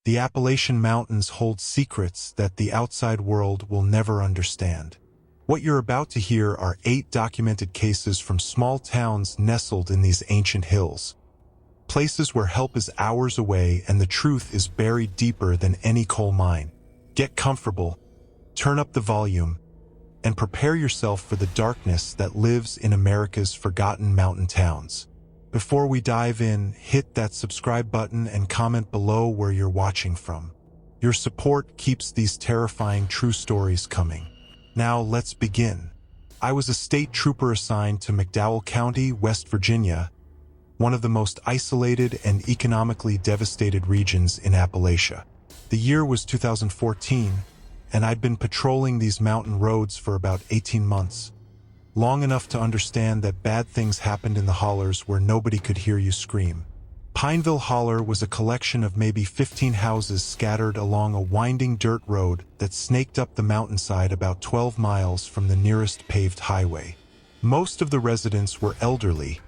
The Appalachian Mountains hold secrets that the outside world will never understand. What you're about to hear are 8 documented cases from small towns nestled in these ancient hills. Places where help is hours away and the truth is buried deeper than any coal mine. Get comfortable, turn up the volume, and prepare yourself for the darkness that lives in America's forgotten mountain towns. Before we dive in, hit that subscribe button and comment below where you're watching from. Your support keeps these terrifying true stories coming. Now let's begin. I was a state trooper assigned to McDowell County, West Virginia, one of the most isolated and economically devastated regions in Appalachia. The year was 2014, and I'd been patrolling these mountain roads for about 18 months, long enough to understand that bad things happened in the hollers where nobody could hear you scream. Pineville Holler was a collection of maybe 15 houses scattered along a winding dirt road that snaked up the mountainside about 12 miles from the nearest paved highway. Most of the residents were elderly,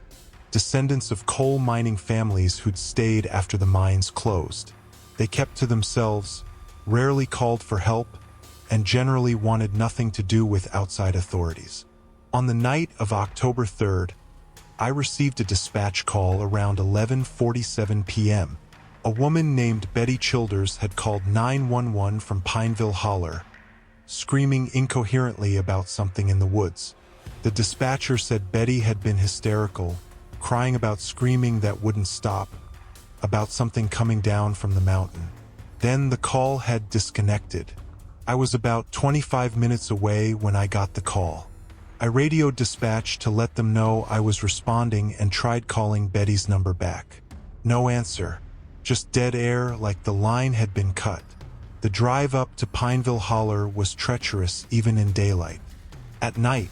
descendants of coal mining families who'd stayed after the mines closed. They kept to themselves, rarely called for help, and generally wanted nothing to do with outside authorities. On the night of October 3rd, I received a dispatch call around 11:47 p.m. A woman named Betty Childers had called 911 from Pineville Holler, screaming incoherently about something in the woods. The dispatcher said Betty had been hysterical, crying about screaming that wouldn't stop, about something coming down from the mountain. Then the call had disconnected. I was about 25 minutes away when I got the call. I radioed dispatch to let them know I was responding and tried calling Betty's number back. No answer, just dead air like the line had been cut. The drive up to Pineville Holler was treacherous even in daylight. At night,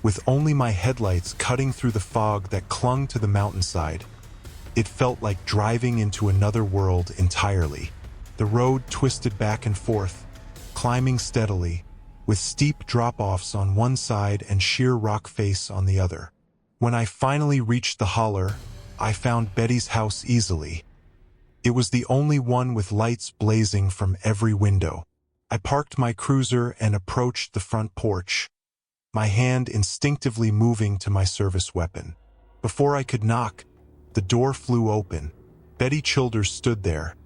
with only my headlights cutting through the fog that clung to the mountainside, it felt like driving into another world entirely. The road twisted back and forth, climbing steadily, with steep drop-offs on one side and sheer rock face on the other. When I finally reached the holler, I found Betty's house easily. It was the only one with lights blazing from every window. I parked my cruiser and approached the front porch, my hand instinctively moving to my service weapon. Before I could knock, the door flew open. Betty Childers stood there,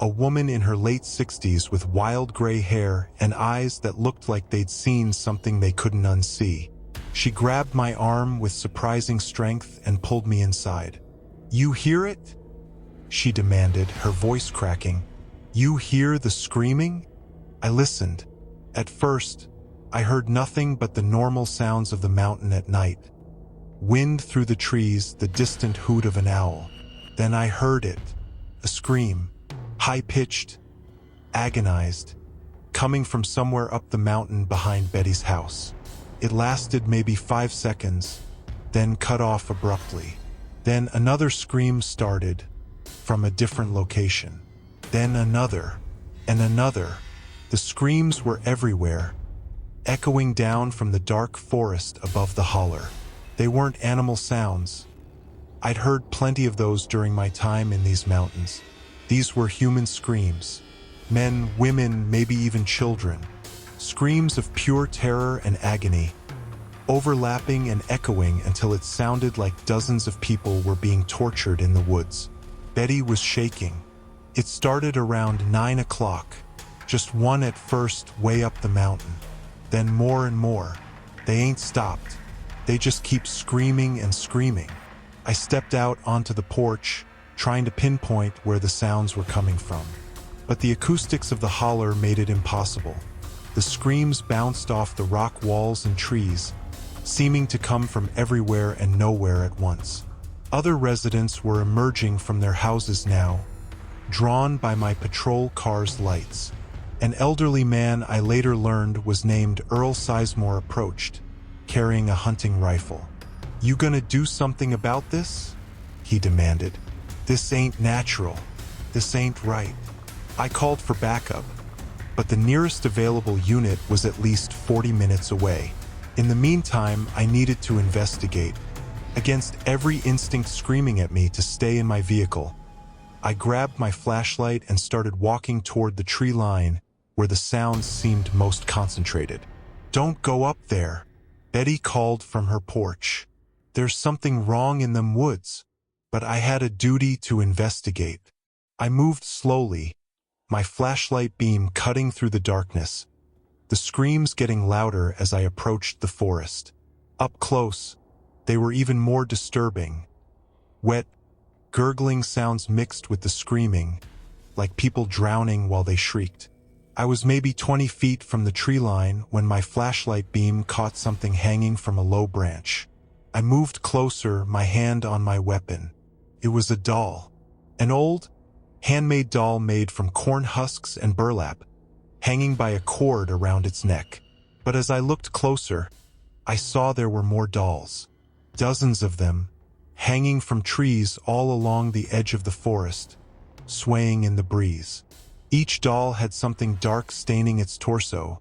a woman in her late 60s with wild gray hair and eyes that looked like they'd seen something they couldn't unsee. She grabbed my arm with surprising strength and pulled me inside. "You hear it?" she demanded, her voice cracking. "You hear the screaming?" I listened. At first, I heard nothing but the normal sounds of the mountain at night. Wind through the trees, the distant hoot of an owl. Then I heard it, a scream. High-pitched, agonized, coming from somewhere up the mountain behind Betty's house. It lasted maybe 5 seconds, then cut off abruptly. Then another scream started, from a different location. Then another, and another. The screams were everywhere, echoing down from the dark forest above the holler. They weren't animal sounds. I'd heard plenty of those during my time in these mountains. These were human screams. Men, women, maybe even children. Screams of pure terror and agony, overlapping and echoing until it sounded like dozens of people were being tortured in the woods. Betty was shaking. It started around 9 o'clock, just one at first way up the mountain. Then more and more. They ain't stopped. They just keep screaming and screaming. I stepped out onto the porch, trying to pinpoint where the sounds were coming from. But the acoustics of the holler made it impossible. The screams bounced off the rock walls and trees, seeming to come from everywhere and nowhere at once. Other residents were emerging from their houses now, drawn by my patrol car's lights. An elderly man I later learned was named Earl Sizemore approached, carrying a hunting rifle. "You gonna do something about this?" he demanded. "This ain't natural. This ain't right." I called for backup, but the nearest available unit was at least 40 minutes away. In the meantime, I needed to investigate, against every instinct screaming at me to stay in my vehicle. I grabbed my flashlight and started walking toward the tree line where the sounds seemed most concentrated. "Don't go up there," Betty called from her porch. "There's something wrong in them woods." But I had a duty to investigate. I moved slowly, my flashlight beam cutting through the darkness, the screams getting louder as I approached the forest. Up close, they were even more disturbing. Wet, gurgling sounds mixed with the screaming, like people drowning while they shrieked. I was maybe 20 feet from the tree line when my flashlight beam caught something hanging from a low branch. I moved closer, my hand on my weapon. It was a doll. An old, handmade doll made from corn husks and burlap, hanging by a cord around its neck. But as I looked closer, I saw there were more dolls. Dozens of them, hanging from trees all along the edge of the forest, swaying in the breeze. Each doll had something dark staining its torso,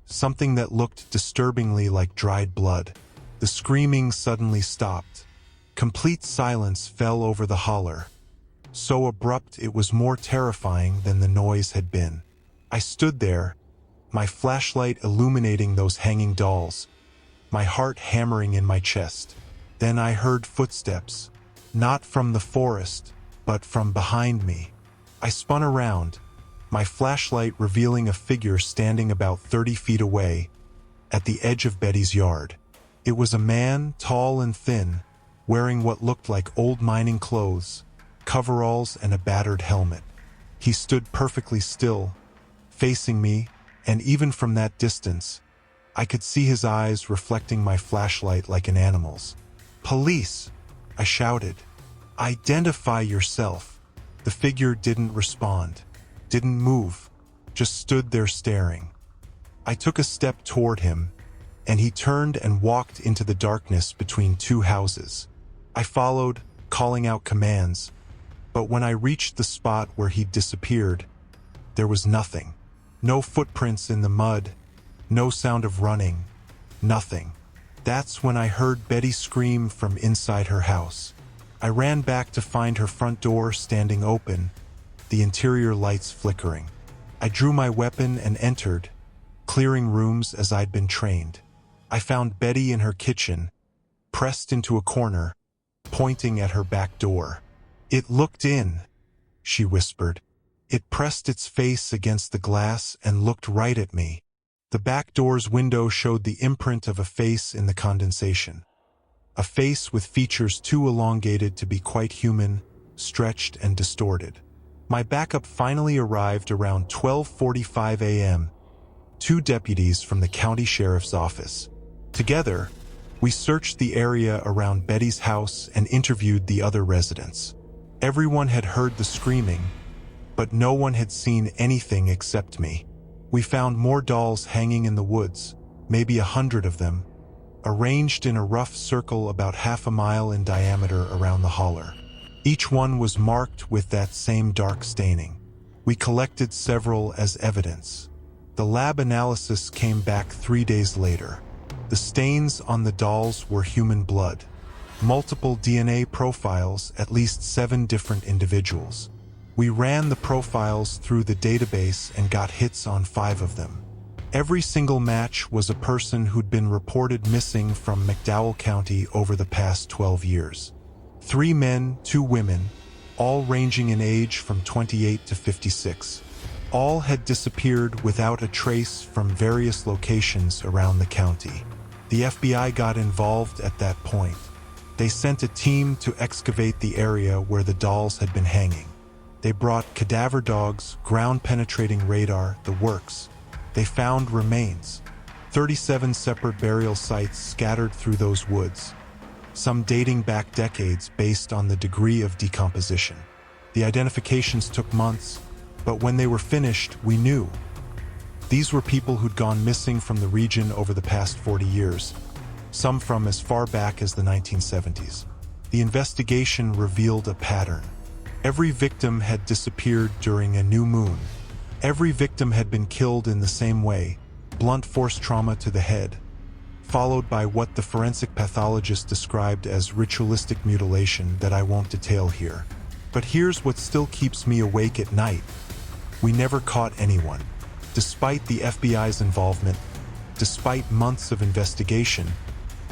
something that looked disturbingly like dried blood. The screaming suddenly stopped. Complete silence fell over the holler, so abrupt it was more terrifying than the noise had been. I stood there, my flashlight illuminating those hanging dolls, my heart hammering in my chest. Then I heard footsteps, not from the forest, but from behind me. I spun around, my flashlight revealing a figure standing about 30 feet away, at the edge of Betty's yard. It was a man, tall and thin, wearing what looked like old mining clothes, coveralls and a battered helmet. He stood perfectly still, facing me, and even from that distance, I could see his eyes reflecting my flashlight like an animal's. "Police!" I shouted. "Identify yourself." The figure didn't respond, didn't move, just stood there staring. I took a step toward him, and he turned and walked into the darkness between two houses. I followed, calling out commands, but when I reached the spot where he'd disappeared, there was nothing. No footprints in the mud, no sound of running, nothing. That's when I heard Betty scream from inside her house. I ran back to find her front door standing open, the interior lights flickering. I drew my weapon and entered, clearing rooms as I'd been trained. I found Betty in her kitchen, pressed into a corner, pointing at her back door. "It looked in," she whispered. It pressed its face against the glass and looked right at me. The back door's window showed the imprint of a face in the condensation. A face with features too elongated to be quite human, stretched and distorted. My backup finally arrived around 12:45 a.m., 2 deputies from the county sheriff's office. Together, we searched the area around Betty's house and interviewed the other residents. Everyone had heard the screaming, but no one had seen anything except me. We found more dolls hanging in the woods, maybe 100 of them, arranged in a rough circle about half a mile in diameter around the holler. Each one was marked with that same dark staining. We collected several as evidence. The lab analysis came back 3 days later. The stains on the dolls were human blood. Multiple DNA profiles, at least 7 different individuals. We ran the profiles through the database and got hits on 5 of them. Every single match was a person who'd been reported missing from McDowell County over the past 12 years. 3 men, 2 women, all ranging in age from 28 to 56. All had disappeared without a trace from various locations around the county. The FBI got involved at that point. They sent a team to excavate the area where the dolls had been hanging. They brought cadaver dogs, ground-penetrating radar, the works. They found remains. 37 separate burial sites scattered through those woods, some dating back decades based on the degree of decomposition. The identifications took months, but when they were finished, we knew. These were people who'd gone missing from the region over the past 40 years, some from as far back as the 1970s. The investigation revealed a pattern. Every victim had disappeared during a new moon. Every victim had been killed in the same way, blunt force trauma to the head, followed by what the forensic pathologist described as ritualistic mutilation that I won't detail here. But here's what still keeps me awake at night. We never caught anyone. Despite the FBI's involvement, despite months of investigation,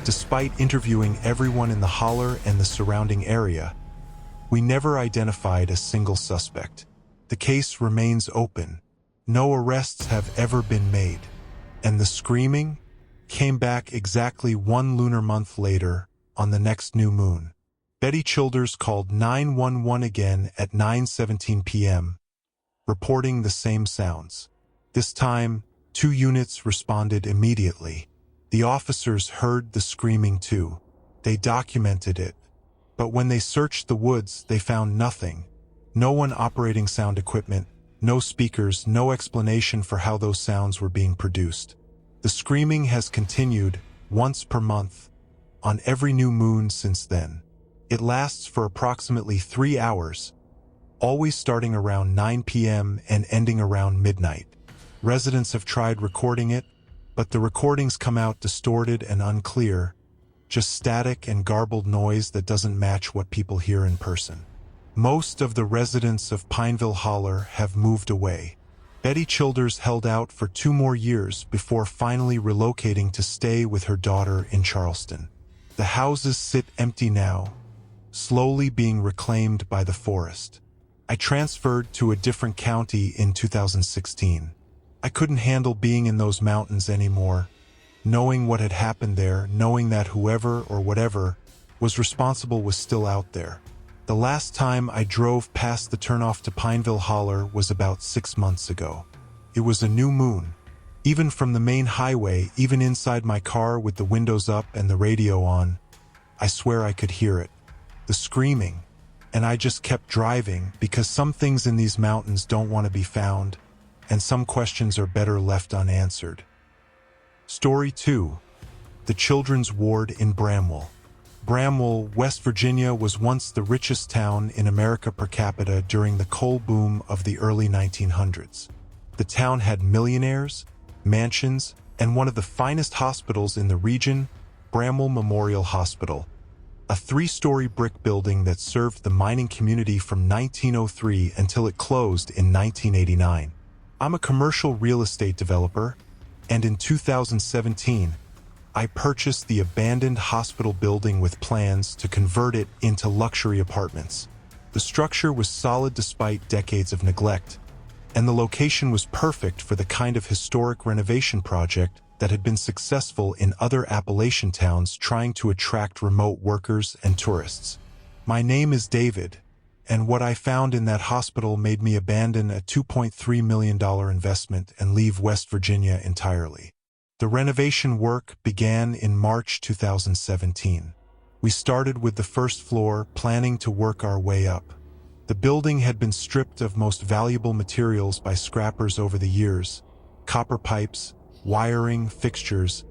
despite interviewing everyone in the holler and the surrounding area, we never identified a single suspect. The case remains open. No arrests have ever been made. And the screaming came back exactly 1 lunar month later on the next new moon. Betty Childers called 911 again at 9:17 p.m., reporting the same sounds. This time, 2 units responded immediately. The officers heard the screaming too. They documented it. But when they searched the woods, they found nothing. No one operating sound equipment, no speakers, no explanation for how those sounds were being produced. The screaming has continued, once per month, on every new moon since then. It lasts for approximately 3 hours, always starting around 9 p.m. and ending around midnight. Residents have tried recording it, but the recordings come out distorted and unclear, just static and garbled noise that doesn't match what people hear in person. Most of the residents of Pineville Holler have moved away. Betty Childers held out for 2 more years before finally relocating to stay with her daughter in Charleston. The houses sit empty now, slowly being reclaimed by the forest. I transferred to a different county in 2016. I couldn't handle being in those mountains anymore, knowing what had happened there, knowing that whoever or whatever was responsible was still out there. The last time I drove past the turnoff to Pineville Holler was about 6 months ago. It was a new moon. Even from the main highway, even inside my car with the windows up and the radio on, I swear I could hear it. The screaming. And I just kept driving because some things in these mountains don't want to be found, and some questions are better left unanswered. Story 2. The Children's Ward in Bramwell. Bramwell, West Virginia was once the richest town in America per capita during the coal boom of the early 1900s. The town had millionaires, mansions, and one of the finest hospitals in the region, Bramwell Memorial Hospital, a 3-story brick building that served the mining community from 1903 until it closed in 1989. I'm a commercial real estate developer, and in 2017, I purchased the abandoned hospital building with plans to convert it into luxury apartments. The structure was solid despite decades of neglect, and the location was perfect for the kind of historic renovation project that had been successful in other Appalachian towns trying to attract remote workers and tourists. My name is David, and what I found in that hospital made me abandon a $2.3 million investment and leave West Virginia entirely. The renovation work began in March 2017. We started with the first floor, planning to work our way up. The building had been stripped of most valuable materials by scrappers over the years: copper pipes, wiring, fixtures,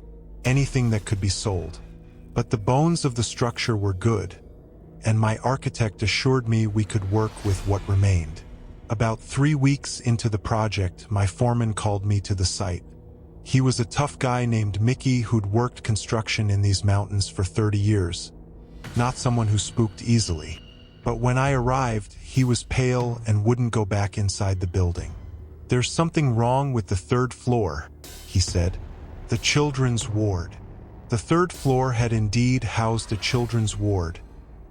anything that could be sold. But the bones of the structure were good, and my architect assured me we could work with what remained. About 3 weeks into the project, my foreman called me to the site. He was a tough guy named Mickey who'd worked construction in these mountains for 30 years. Not someone who spooked easily. But when I arrived, he was pale and wouldn't go back inside the building. "There's something wrong with the 3rd floor," he said. "The children's ward." The 3rd floor had indeed housed a children's ward,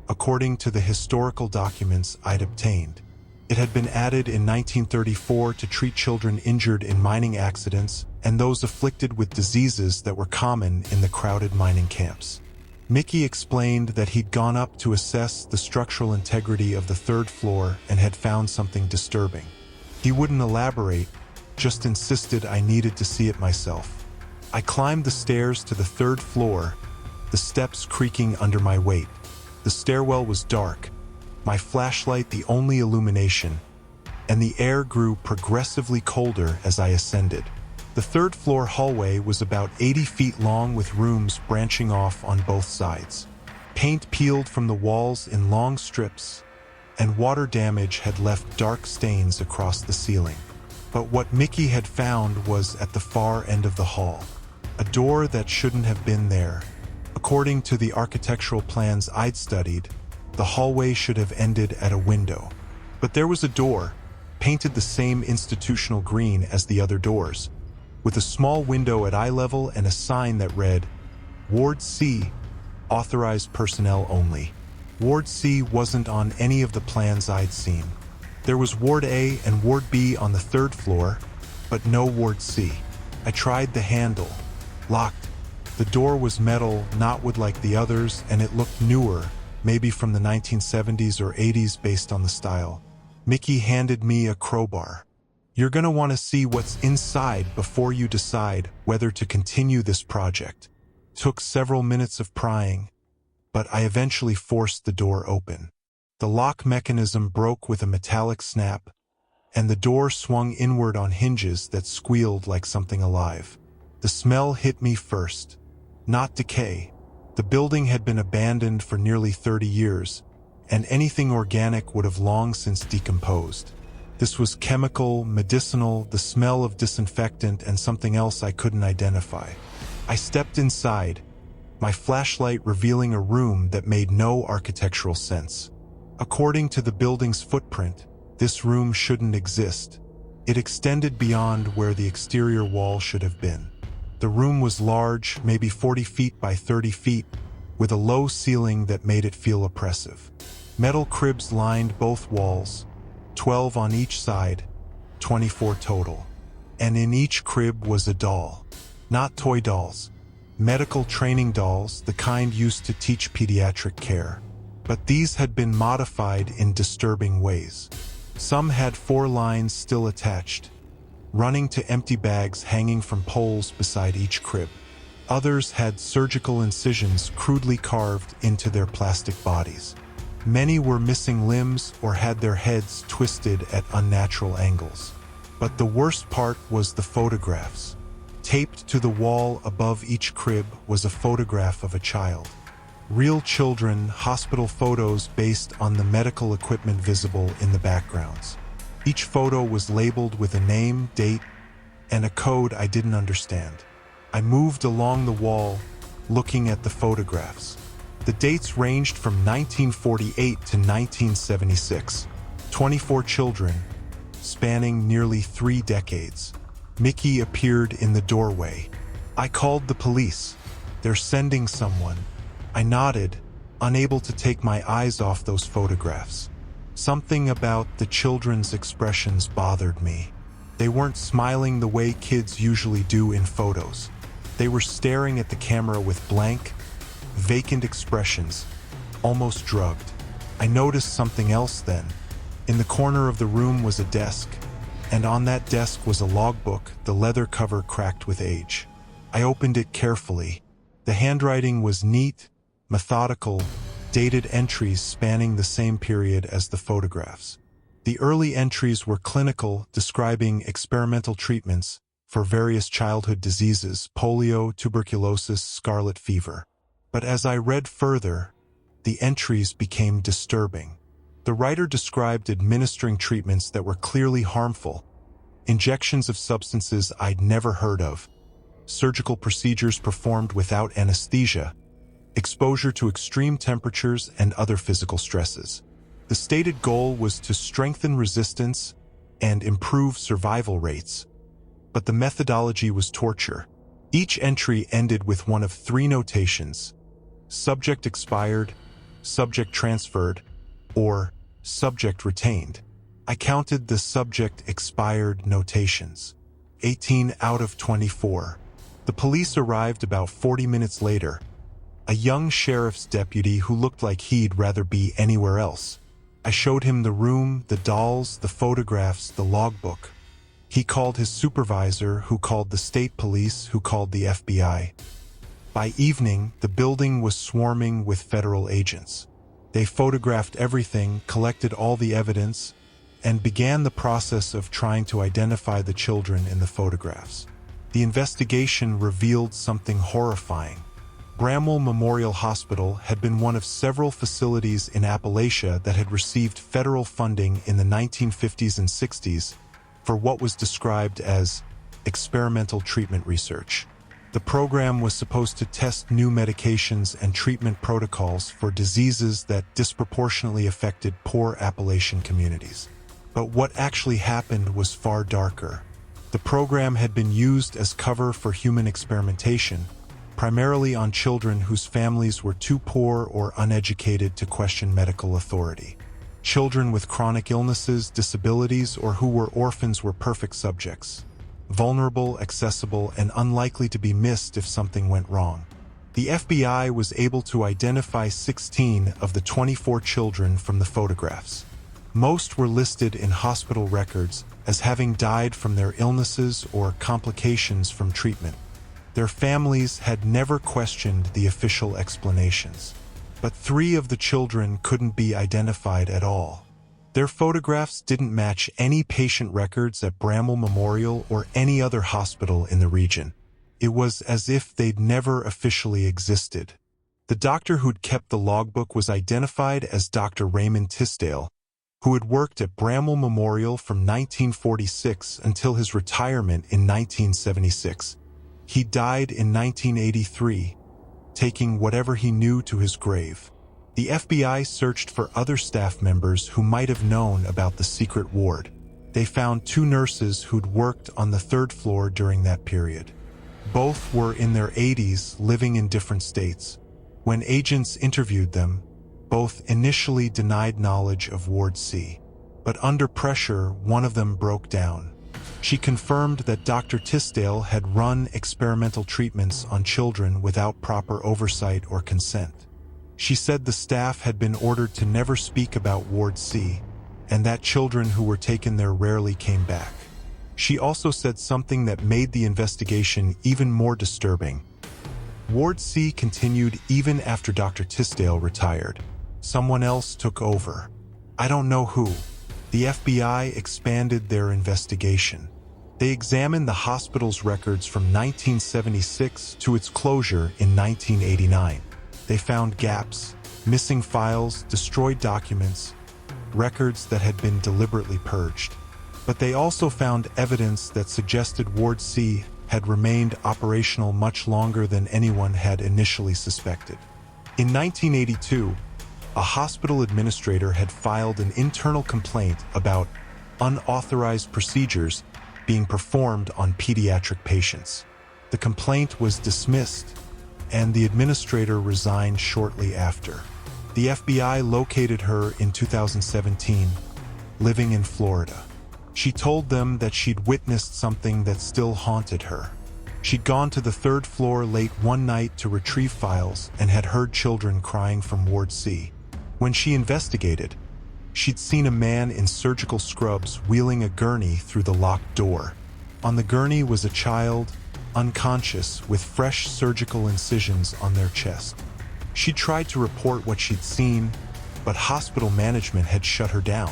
according to the historical documents I'd obtained. It had been added in 1934 to treat children injured in mining accidents and those afflicted with diseases that were common in the crowded mining camps. Mickey explained that he'd gone up to assess the structural integrity of the 3rd floor and had found something disturbing. He wouldn't elaborate, just insisted I needed to see it myself. I climbed the stairs to the 3rd floor, the steps creaking under my weight. The stairwell was dark, my flashlight the only illumination, and the air grew progressively colder as I ascended. The 3rd floor hallway was about 80 feet long with rooms branching off on both sides. Paint peeled from the walls in long strips, and water damage had left dark stains across the ceiling. But what Mickey had found was at the far end of the hall, a door that shouldn't have been there. According to the architectural plans I'd studied, The hallway should have ended at a window. But there was a door, painted the same institutional green as the other doors, with a small window at eye level and a sign that read, Ward C, authorized personnel only. Ward C wasn't on any of the plans I'd seen. There was Ward A and Ward B on the third floor, but no Ward C. I tried the handle. Locked. The door was metal, not wood like the others, and it looked newer, maybe from the 1970s or 80s based on the style. Mickey handed me a crowbar. You're gonna want to see what's inside before you decide whether to continue this project. Took several minutes of prying, but I eventually forced the door open. The lock mechanism broke with a metallic snap, and the door swung inward on hinges that squealed like something alive. The smell hit me first. Not decay. The building had been abandoned for nearly 30 years, and anything organic would have long since decomposed. This was chemical, medicinal, the smell of disinfectant, and something else I couldn't identify. I stepped inside, my flashlight revealing a room that made no architectural sense. According to the building's footprint, this room shouldn't exist. It extended beyond where the exterior wall should have been. The room was large, maybe 40 feet by 30 feet, with a low ceiling that made it feel oppressive. Metal cribs lined both walls, 12 on each side, 24 total. And in each crib was a doll. Not toy dolls. Medical training dolls, the kind used to teach pediatric care. But these had been modified in disturbing ways. Some had 4 lines still attached, running to empty bags hanging from poles beside each crib. Others had surgical incisions crudely carved into their plastic bodies. Many were missing limbs or had their heads twisted at unnatural angles. But the worst part was the photographs. Taped to the wall above each crib was a photograph of a child. Real children, hospital photos based on the medical equipment visible in the backgrounds. Each photo was labeled with a name, date, and a code I didn't understand. I moved along the wall, looking at the photographs. The dates ranged from 1948 to 1976. 24 children, spanning nearly 3 decades. Mickey appeared in the doorway. I called the police. They're sending someone. I nodded, unable to take my eyes off those photographs. Something about the children's expressions bothered me. They weren't smiling the way kids usually do in photos. They were staring at the camera with blank, vacant expressions, almost drugged. I noticed something else then. In the corner of the room was a desk, and on that desk was a logbook, the leather cover cracked with age. I opened it carefully. The handwriting was neat, methodical, dated entries spanning the same period as the photographs. The early entries were clinical, describing experimental treatments for various childhood diseases, polio, tuberculosis, scarlet fever. But as I read further, the entries became disturbing. The writer described administering treatments that were clearly harmful, injections of substances I'd never heard of, surgical procedures performed without anesthesia, exposure to extreme temperatures and other physical stresses. The stated goal was to strengthen resistance and improve survival rates, but the methodology was torture. Each entry ended with one of 3 notations: subject expired, subject transferred, or subject retained. I counted the subject expired notations. 18 out of 24. The police arrived about 40 minutes later. A young sheriff's deputy who looked like he'd rather be anywhere else. I showed him the room, the dolls, the photographs, the logbook. He called his supervisor, who called the state police, who called the FBI. By evening, the building was swarming with federal agents. They photographed everything, collected all the evidence, and began the process of trying to identify the children in the photographs. The investigation revealed something horrifying. Bramwell Memorial Hospital had been one of several facilities in Appalachia that had received federal funding in the 1950s and 60s for what was described as experimental treatment research. The program was supposed to test new medications and treatment protocols for diseases that disproportionately affected poor Appalachian communities. But what actually happened was far darker. The program had been used as cover for human experimentation, primarily on children whose families were too poor or uneducated to question medical authority. Children with chronic illnesses, disabilities, or who were orphans were perfect subjects. Vulnerable, accessible, and unlikely to be missed if something went wrong. The FBI was able to identify 16 of the 24 children from the photographs. Most were listed in hospital records as having died from their illnesses or complications from treatment. Their families had never questioned the official explanations. But 3 of the children couldn't be identified at all. Their photographs didn't match any patient records at Bramwell Memorial or any other hospital in the region. It was as if they'd never officially existed. The doctor who'd kept the logbook was identified as Dr. Raymond Tisdale, who had worked at Bramwell Memorial from 1946 until his retirement in 1976. He died in 1983, taking whatever he knew to his grave. The FBI searched for other staff members who might have known about the secret ward. They found 2 nurses who'd worked on the 3rd floor during that period. Both were in their 80s, living in different states. When agents interviewed them, both initially denied knowledge of Ward C. But under pressure, one of them broke down. She confirmed that Dr. Tisdale had run experimental treatments on children without proper oversight or consent. She said the staff had been ordered to never speak about Ward C, and that children who were taken there rarely came back. She also said something that made the investigation even more disturbing. Ward C continued even after Dr. Tisdale retired. Someone else took over. I don't know who. The FBI expanded their investigation. They examined the hospital's records from 1976 to its closure in 1989. They found gaps, missing files, destroyed documents, records that had been deliberately purged. But they also found evidence that suggested Ward C had remained operational much longer than anyone had initially suspected. In 1982, a hospital administrator had filed an internal complaint about unauthorized procedures being performed on pediatric patients. The complaint was dismissed, and the administrator resigned shortly after. The FBI located her in 2017, living in Florida. She told them that she'd witnessed something that still haunted her. She'd gone to the 3rd floor late one night to retrieve files and had heard children crying from Ward C. When she investigated, she'd seen a man in surgical scrubs wheeling a gurney through the locked door. On the gurney was a child, unconscious, with fresh surgical incisions on their chest. She tried to report what she'd seen, but hospital management had shut her down.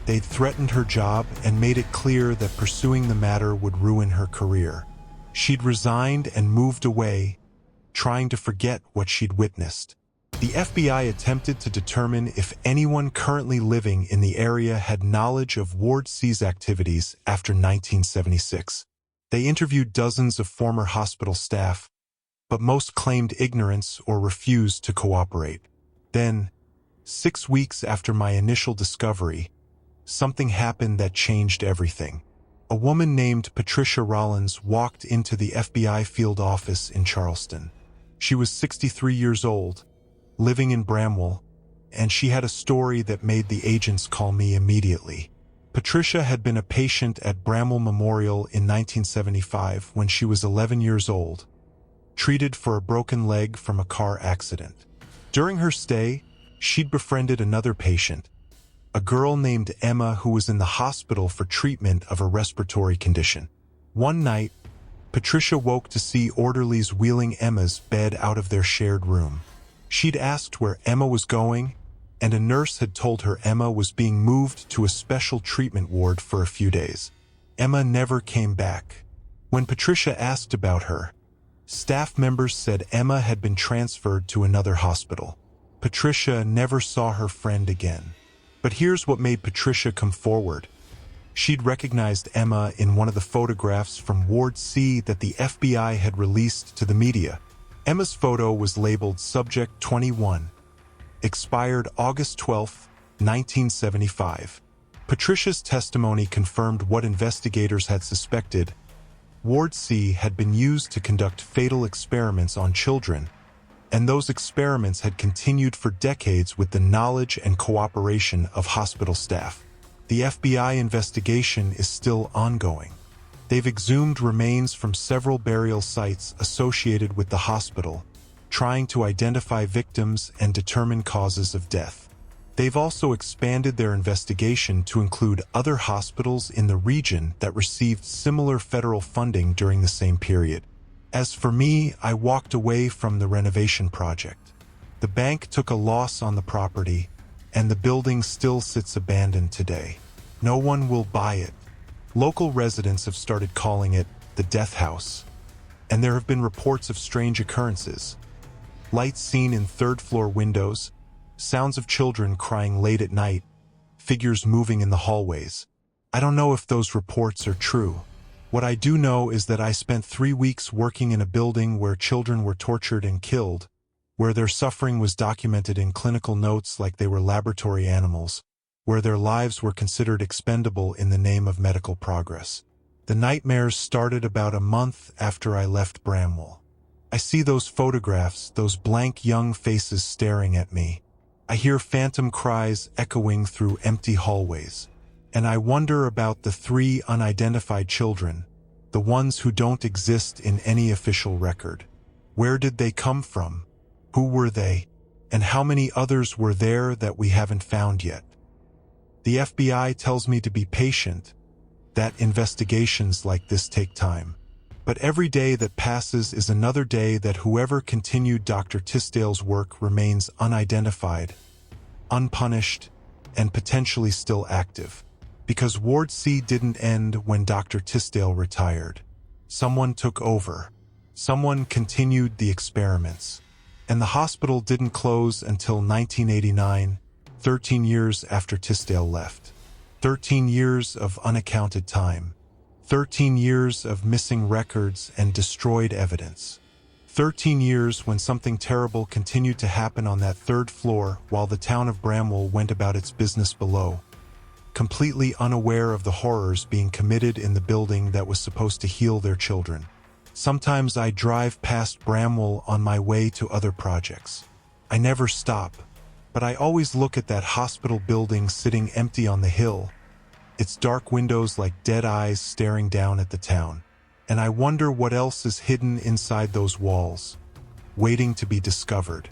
They'd threatened her job and made it clear that pursuing the matter would ruin her career. She'd resigned and moved away, trying to forget what she'd witnessed. The FBI attempted to determine if anyone currently living in the area had knowledge of Ward C's activities after 1976. They interviewed dozens of former hospital staff, but most claimed ignorance or refused to cooperate. Then, 6 weeks after my initial discovery, something happened that changed everything. A woman named Patricia Rollins walked into the FBI field office in Charleston. She was 63 years old, living in Bramwell, and she had a story that made the agents call me immediately. Patricia had been a patient at Bramwell Memorial in 1975 when she was 11 years old, treated for a broken leg from a car accident. During her stay, she'd befriended another patient, a girl named Emma who was in the hospital for treatment of a respiratory condition. One night, Patricia woke to see orderlies wheeling Emma's bed out of their shared room. She'd asked where Emma was going, and a nurse had told her Emma was being moved to a special treatment ward for a few days. Emma never came back. When Patricia asked about her, staff members said Emma had been transferred to another hospital. Patricia never saw her friend again. But here's what made Patricia come forward. She'd recognized Emma in one of the photographs from Ward C that the FBI had released to the media. Emma's photo was labeled Subject 21, expired August 12, 1975. Patricia's testimony confirmed what investigators had suspected. Ward C had been used to conduct fatal experiments on children, and those experiments had continued for decades with the knowledge and cooperation of hospital staff. The FBI investigation is still ongoing. They've exhumed remains from several burial sites associated with the hospital, trying to identify victims and determine causes of death. They've also expanded their investigation to include other hospitals in the region that received similar federal funding during the same period. As for me, I walked away from the renovation project. The bank took a loss on the property, and the building still sits abandoned today. No one will buy it. Local residents have started calling it the Death House, and there have been reports of strange occurrences. Lights seen in third-floor windows, sounds of children crying late at night, figures moving in the hallways. I don't know if those reports are true. What I do know is that I spent 3 weeks working in a building where children were tortured and killed, where their suffering was documented in clinical notes like they were laboratory animals, where their lives were considered expendable in the name of medical progress. The nightmares started about a month after I left Bramwell. I see those photographs, those blank young faces staring at me. I hear phantom cries echoing through empty hallways. And I wonder about the 3 unidentified children, the ones who don't exist in any official record. Where did they come from? Who were they? And how many others were there that we haven't found yet? The FBI tells me to be patient, that investigations like this take time. But every day that passes is another day that whoever continued Dr. Tisdale's work remains unidentified, unpunished, and potentially still active. Because Ward C didn't end when Dr. Tisdale retired. Someone took over. Someone continued the experiments. And the hospital didn't close until 1989, 13 years after Tisdale left. 13 years of unaccounted time. 13 years of missing records and destroyed evidence. 13 years when something terrible continued to happen on that 3rd floor while the town of Bramwell went about its business below, completely unaware of the horrors being committed in the building that was supposed to heal their children. Sometimes I drive past Bramwell on my way to other projects. I never stop, but I always look at that hospital building sitting empty on the hill, its dark windows like dead eyes staring down at the town. And I wonder what else is hidden inside those walls, waiting to be discovered.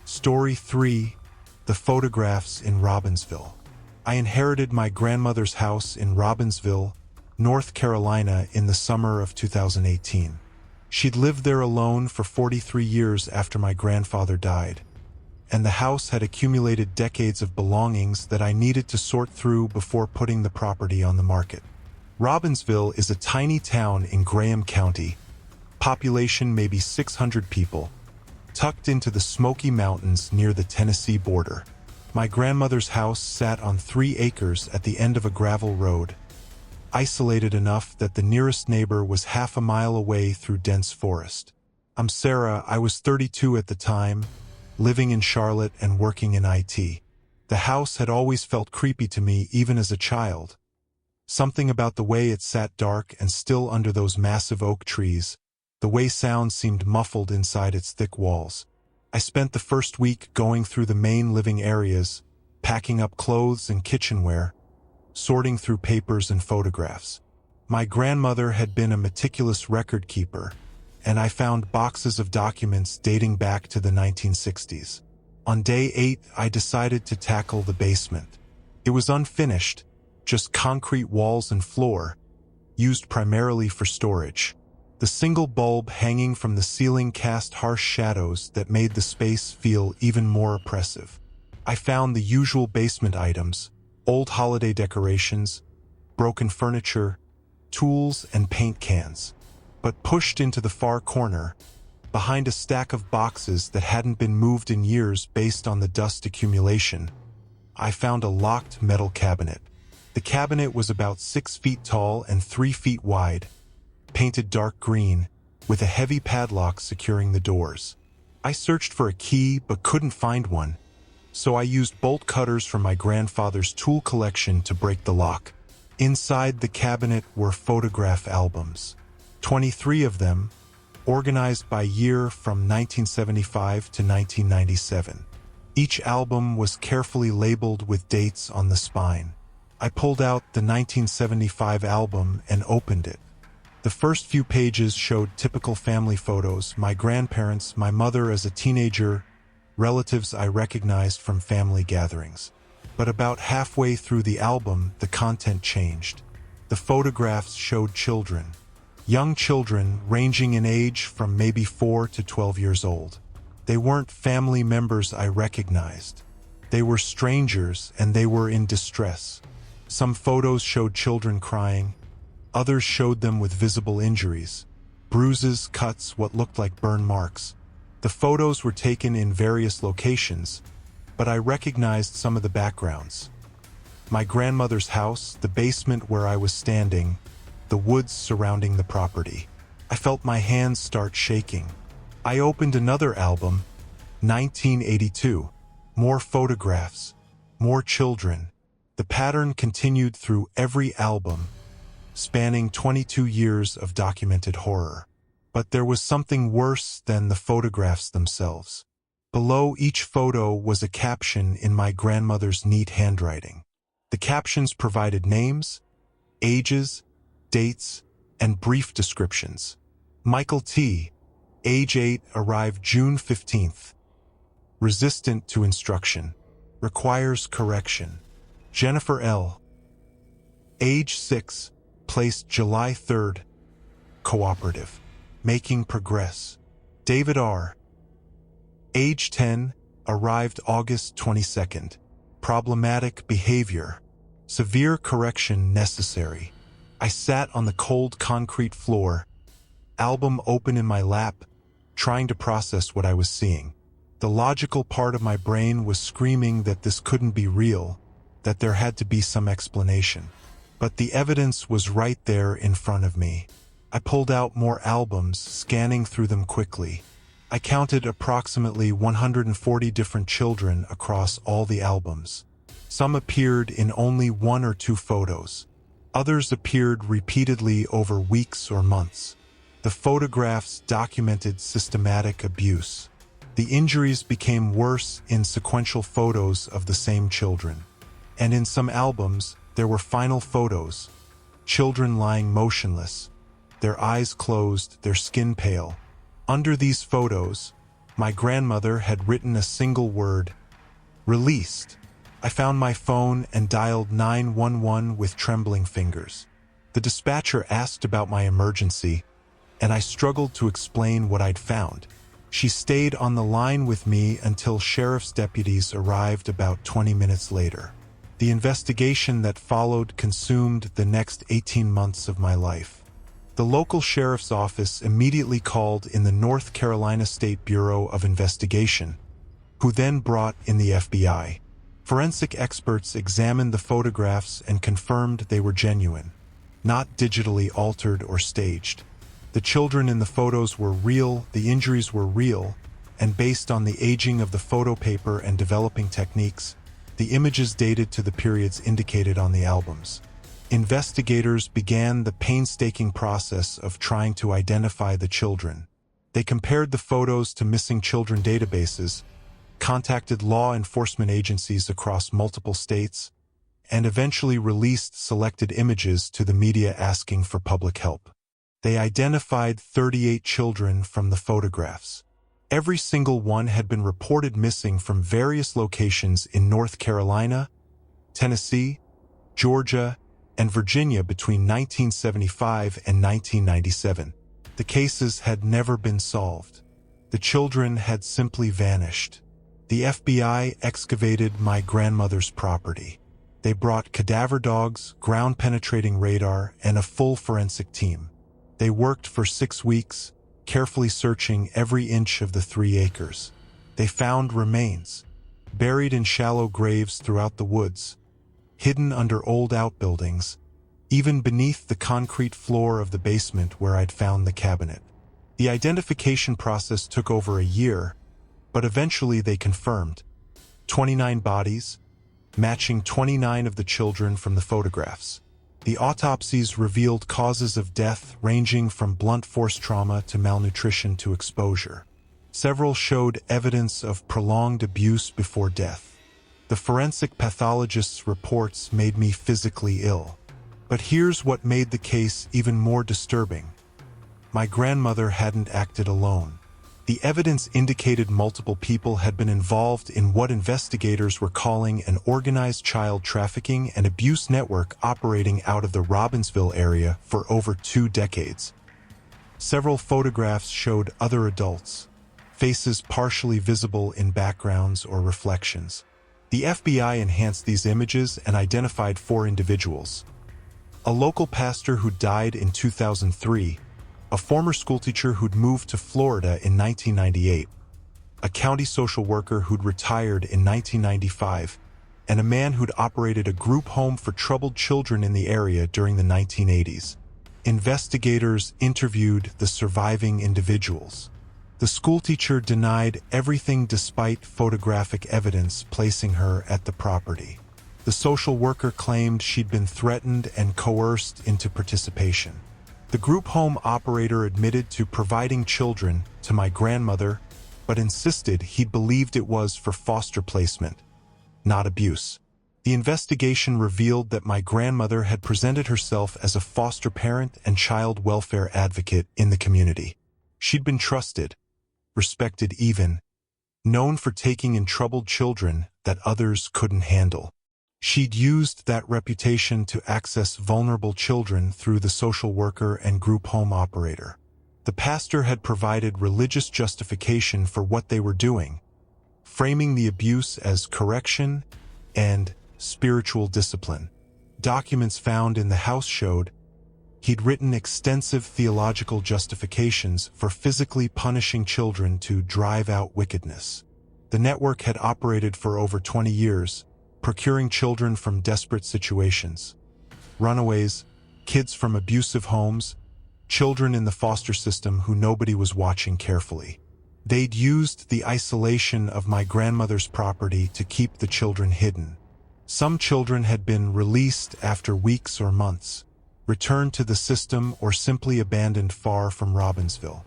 Story 3: The Photographs in Robbinsville. I inherited my grandmother's house in Robbinsville, North Carolina in the summer of 2018. She'd lived there alone for 43 years after my grandfather died, and the house had accumulated decades of belongings that I needed to sort through before putting the property on the market. Robbinsville is a tiny town in Graham County, population maybe 600 people, tucked into the Smoky Mountains near the Tennessee border. My grandmother's house sat on 3 acres at the end of a gravel road, isolated enough that the nearest neighbor was half a mile away through dense forest. I'm Sarah, I was 32 at the time, living in Charlotte and working in IT. The house had always felt creepy to me even as a child. Something about the way it sat dark and still under those massive oak trees, the way sound seemed muffled inside its thick walls. I spent the first week going through the main living areas, packing up clothes and kitchenware, sorting through papers and photographs. My grandmother had been a meticulous record keeper, and I found boxes of documents dating back to the 1960s. On day 8, I decided to tackle the basement. It was unfinished, just concrete walls and floor, used primarily for storage. The single bulb hanging from the ceiling cast harsh shadows that made the space feel even more oppressive. I found the usual basement items: old holiday decorations, broken furniture, tools, and paint cans. But pushed into the far corner, behind a stack of boxes that hadn't been moved in years based on the dust accumulation, I found a locked metal cabinet. The cabinet was about 6 feet tall and 3 feet wide, painted dark green, with a heavy padlock securing the doors. I searched for a key but couldn't find one, so I used bolt cutters from my grandfather's tool collection to break the lock. Inside the cabinet were photograph albums, 23 of them, organized by year from 1975 to 1997. Each album was carefully labeled with dates on the spine. I pulled out the 1975 album and opened it. The first few pages showed typical family photos: my grandparents, my mother as a teenager, relatives I recognized from family gatherings. But about halfway through the album, the content changed. The photographs showed children, young children ranging in age from maybe 4 to 12 years old. They weren't family members I recognized. They were strangers, and they were in distress. Some photos showed children crying. Others showed them with visible injuries, bruises, cuts, what looked like burn marks. The photos were taken in various locations, but I recognized some of the backgrounds. My grandmother's house, the basement where I was standing, the woods surrounding the property. I felt my hands start shaking. I opened another album, 1982. More photographs, more children. The pattern continued through every album, spanning 22 years of documented horror. But there was something worse than the photographs themselves. Below each photo was a caption in my grandmother's neat handwriting. The captions provided names, ages, dates, and brief descriptions. Michael T., age 8, arrived June 15th. Resistant to instruction. Requires correction. Jennifer L., age 6, placed July 3rd. Cooperative. Making progress. David R., age 10, arrived August 22nd. Problematic behavior. Severe correction necessary. I sat on the cold concrete floor, album open in my lap, trying to process what I was seeing. The logical part of my brain was screaming that this couldn't be real, that there had to be some explanation. But the evidence was right there in front of me. I pulled out more albums, scanning through them quickly. I counted approximately 140 different children across all the albums. Some appeared in only 1 or 2 photos. Others appeared repeatedly over weeks or months. The photographs documented systematic abuse. The injuries became worse in sequential photos of the same children. And in some albums, there were final photos. Children lying motionless, their eyes closed, their skin pale. Under these photos, my grandmother had written a single word: released. I found my phone and dialed 911 with trembling fingers. The dispatcher asked about my emergency, and I struggled to explain what I'd found. She stayed on the line with me until sheriff's deputies arrived about 20 minutes later. The investigation that followed consumed the next 18 months of my life. The local sheriff's office immediately called in the North Carolina State Bureau of Investigation, who then brought in the FBI. Forensic experts examined the photographs and confirmed they were genuine, not digitally altered or staged. The children in the photos were real, the injuries were real, and based on the aging of the photo paper and developing techniques, the images dated to the periods indicated on the albums. Investigators began the painstaking process of trying to identify the children. They compared the photos to missing children databases, contacted law enforcement agencies across multiple states, and eventually released selected images to the media asking for public help. They identified 38 children from the photographs. Every single one had been reported missing from various locations in North Carolina, Tennessee, Georgia, and Virginia between 1975 and 1997. The cases had never been solved. The children had simply vanished. The FBI excavated my grandmother's property. They brought cadaver dogs, ground-penetrating radar, and a full forensic team. They worked for 6 weeks, carefully searching every inch of the 3 acres. They found remains, buried in shallow graves throughout the woods, hidden under old outbuildings, even beneath the concrete floor of the basement where I'd found the cabinet. The identification process took over a year, but eventually they confirmed 29 bodies, matching 29 of the children from the photographs. The autopsies revealed causes of death ranging from blunt force trauma to malnutrition to exposure. Several showed evidence of prolonged abuse before death. The forensic pathologist's reports made me physically ill. But here's what made the case even more disturbing. My grandmother hadn't acted alone. The evidence indicated multiple people had been involved in what investigators were calling an organized child trafficking and abuse network operating out of the Robbinsville area for over 2 decades. Several photographs showed other adults, faces partially visible in backgrounds or reflections. The FBI enhanced these images and identified 4 individuals. A local pastor who died in 2003, a former schoolteacher who'd moved to Florida in 1998, a county social worker who'd retired in 1995, and a man who'd operated a group home for troubled children in the area during the 1980s. Investigators interviewed the surviving individuals. The schoolteacher denied everything despite photographic evidence placing her at the property. The social worker claimed she'd been threatened and coerced into participation. The group home operator admitted to providing children to my grandmother, but insisted he'd believed it was for foster placement, not abuse. The investigation revealed that my grandmother had presented herself as a foster parent and child welfare advocate in the community. She'd been trusted, respected even, known for taking in troubled children that others couldn't handle. She'd used that reputation to access vulnerable children through the social worker and group home operator. The pastor had provided religious justification for what they were doing, framing the abuse as correction and spiritual discipline. Documents found in the house showed he'd written extensive theological justifications for physically punishing children to drive out wickedness. The network had operated for over 20 years, procuring children from desperate situations. Runaways, kids from abusive homes, children in the foster system who nobody was watching carefully. They'd used the isolation of my grandmother's property to keep the children hidden. Some children had been released after weeks or months, returned to the system, or simply abandoned far from Robbinsville.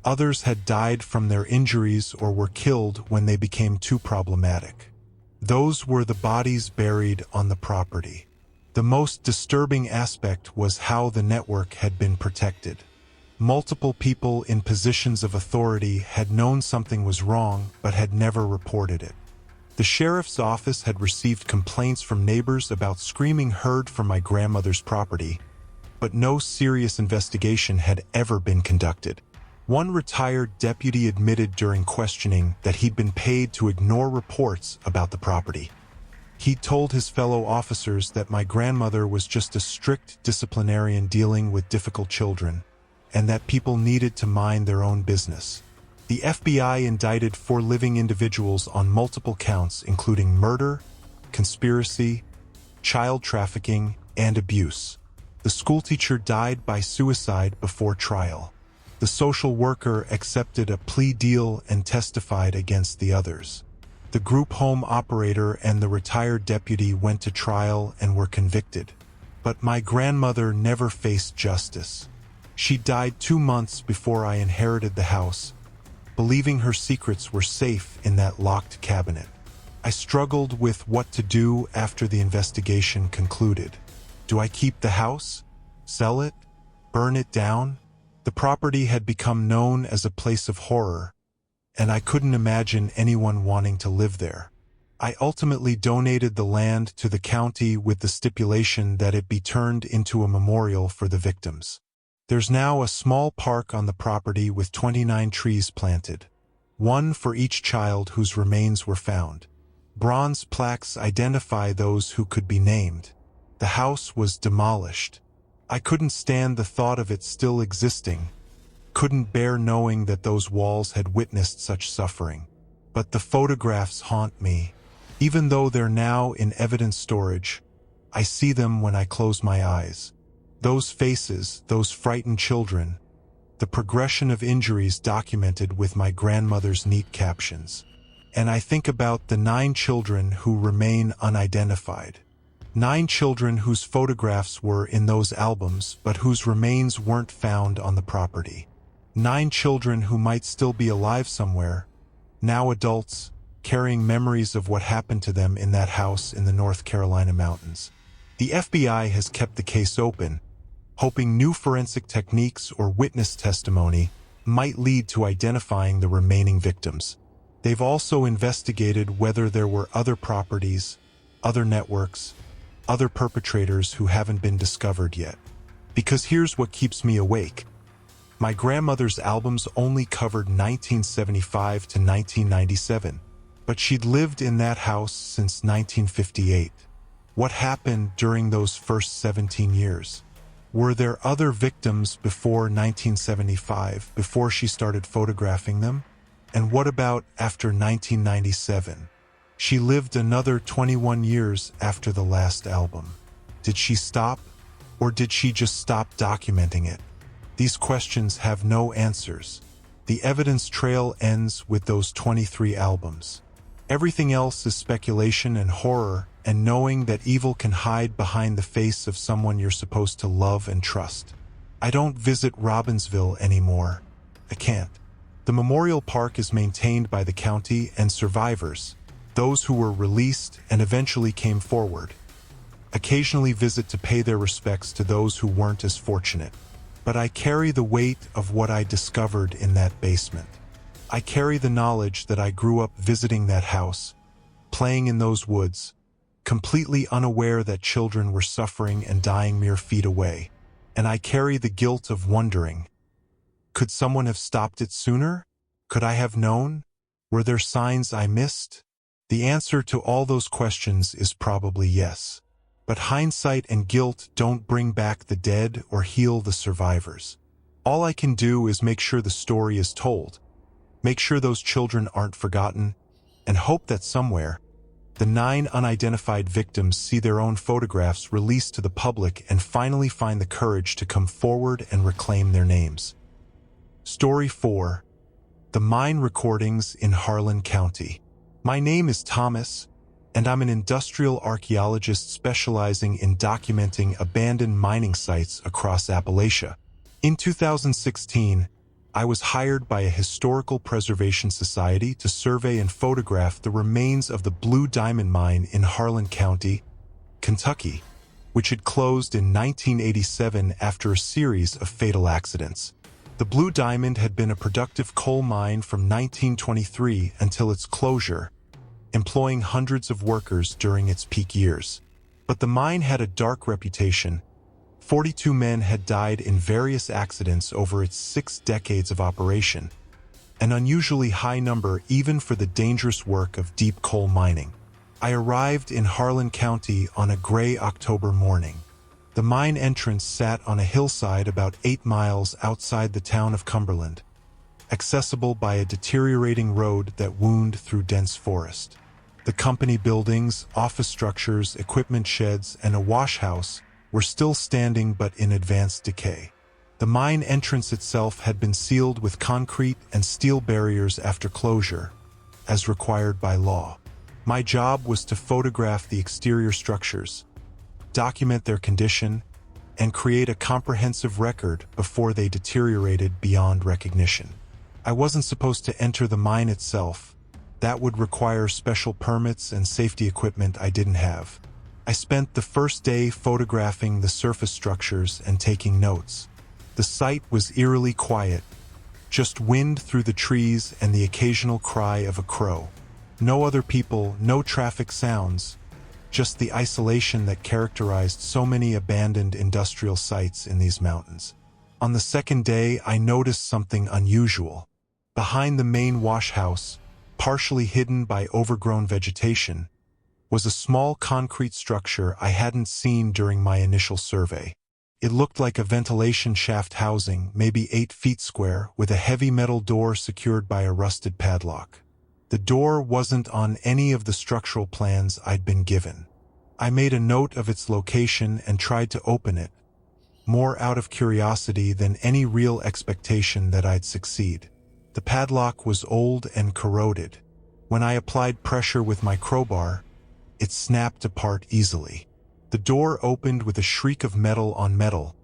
Others had died from their injuries or were killed when they became too problematic. Those were the bodies buried on the property. The most disturbing aspect was how the network had been protected. Multiple people in positions of authority had known something was wrong but had never reported it. The sheriff's office had received complaints from neighbors about screaming heard from my grandmother's property, but no serious investigation had ever been conducted. One retired deputy admitted during questioning that he'd been paid to ignore reports about the property. He'd told his fellow officers that my grandmother was just a strict disciplinarian dealing with difficult children, and that people needed to mind their own business. The FBI indicted 4 living individuals on multiple counts, including murder, conspiracy, child trafficking, and abuse. The schoolteacher died by suicide before trial. The social worker accepted a plea deal and testified against the others. The group home operator and the retired deputy went to trial and were convicted. But my grandmother never faced justice. She died 2 months before I inherited the house, believing her secrets were safe in that locked cabinet. I struggled with what to do after the investigation concluded. Do I keep the house? Sell it? Burn it down? The property had become known as a place of horror, and I couldn't imagine anyone wanting to live there. I ultimately donated the land to the county with the stipulation that it be turned into a memorial for the victims. There's now a small park on the property with 29 trees planted, 1 for each child whose remains were found. Bronze plaques identify those who could be named. The house was demolished. I couldn't stand the thought of it still existing, couldn't bear knowing that those walls had witnessed such suffering. But the photographs haunt me. Even though they're now in evidence storage, I see them when I close my eyes. Those faces, those frightened children, the progression of injuries documented with my grandmother's neat captions. And I think about the 9 children who remain unidentified. 9 children whose photographs were in those albums, but whose remains weren't found on the property. 9 children who might still be alive somewhere, now adults, carrying memories of what happened to them in that house in the North Carolina mountains. The FBI has kept the case open, hoping new forensic techniques or witness testimony might lead to identifying the remaining victims. They've also investigated whether there were other properties, other networks, other perpetrators who haven't been discovered yet. Because here's what keeps me awake. My grandmother's albums only covered 1975 to 1997, but she'd lived in that house since 1958. What happened during those first 17 years? Were there other victims before 1975, before she started photographing them? And what about after 1997? She lived another 21 years after the last album. Did she stop, or did she just stop documenting it? These questions have no answers. The evidence trail ends with those 23 albums. Everything else is speculation and horror, and knowing that evil can hide behind the face of someone you're supposed to love and trust. I don't visit Robbinsville anymore. I can't. The memorial park is maintained by the county and survivors, those who were released and eventually came forward, occasionally visit to pay their respects to those who weren't as fortunate. But I carry the weight of what I discovered in that basement. I carry the knowledge that I grew up visiting that house, playing in those woods, completely unaware that children were suffering and dying mere feet away. And I carry the guilt of wondering, could someone have stopped it sooner? Could I have known? Were there signs I missed? The answer to all those questions is probably yes. But hindsight and guilt don't bring back the dead or heal the survivors. All I can do is make sure the story is told, make sure those children aren't forgotten, and hope that somewhere, the 9 unidentified victims see their own photographs released to the public and finally find the courage to come forward and reclaim their names. Story 4. The Mine Recordings in Harlan County. My name is Thomas, and I'm an industrial archaeologist specializing in documenting abandoned mining sites across Appalachia. In 2016, I was hired by a historical preservation society to survey and photograph the remains of the Blue Diamond Mine in Harlan County, Kentucky, which had closed in 1987 after a series of fatal accidents. The Blue Diamond had been a productive coal mine from 1923 until its closure, employing hundreds of workers during its peak years. But the mine had a dark reputation. 42 men had died in various accidents over its 6 decades of operation, an unusually high number even for the dangerous work of deep coal mining. I arrived in Harlan County on a gray October morning. The mine entrance sat on a hillside about 8 miles outside the town of Cumberland, accessible by a deteriorating road that wound through dense forest. The company buildings, office structures, equipment sheds, and a wash house were still standing but in advanced decay. The mine entrance itself had been sealed with concrete and steel barriers after closure, as required by law. My job was to photograph the exterior structures, document their condition, and create a comprehensive record before they deteriorated beyond recognition. I wasn't supposed to enter the mine itself. That would require special permits and safety equipment I didn't have. I spent the first day photographing the surface structures and taking notes. The site was eerily quiet, just wind through the trees and the occasional cry of a crow. No other people, no traffic sounds, just the isolation that characterized so many abandoned industrial sites in these mountains. On the second day, I noticed something unusual. Behind the main wash house, partially hidden by overgrown vegetation, was a small concrete structure I hadn't seen during my initial survey. It looked like a ventilation shaft housing, maybe 8 feet square, with a heavy metal door secured by a rusted padlock. The door wasn't on any of the structural plans I'd been given. I made a note of its location and tried to open it, more out of curiosity than any real expectation that I'd succeed. The padlock was old and corroded. When I applied pressure with my crowbar, it snapped apart easily. The door opened with a shriek of metal on metal,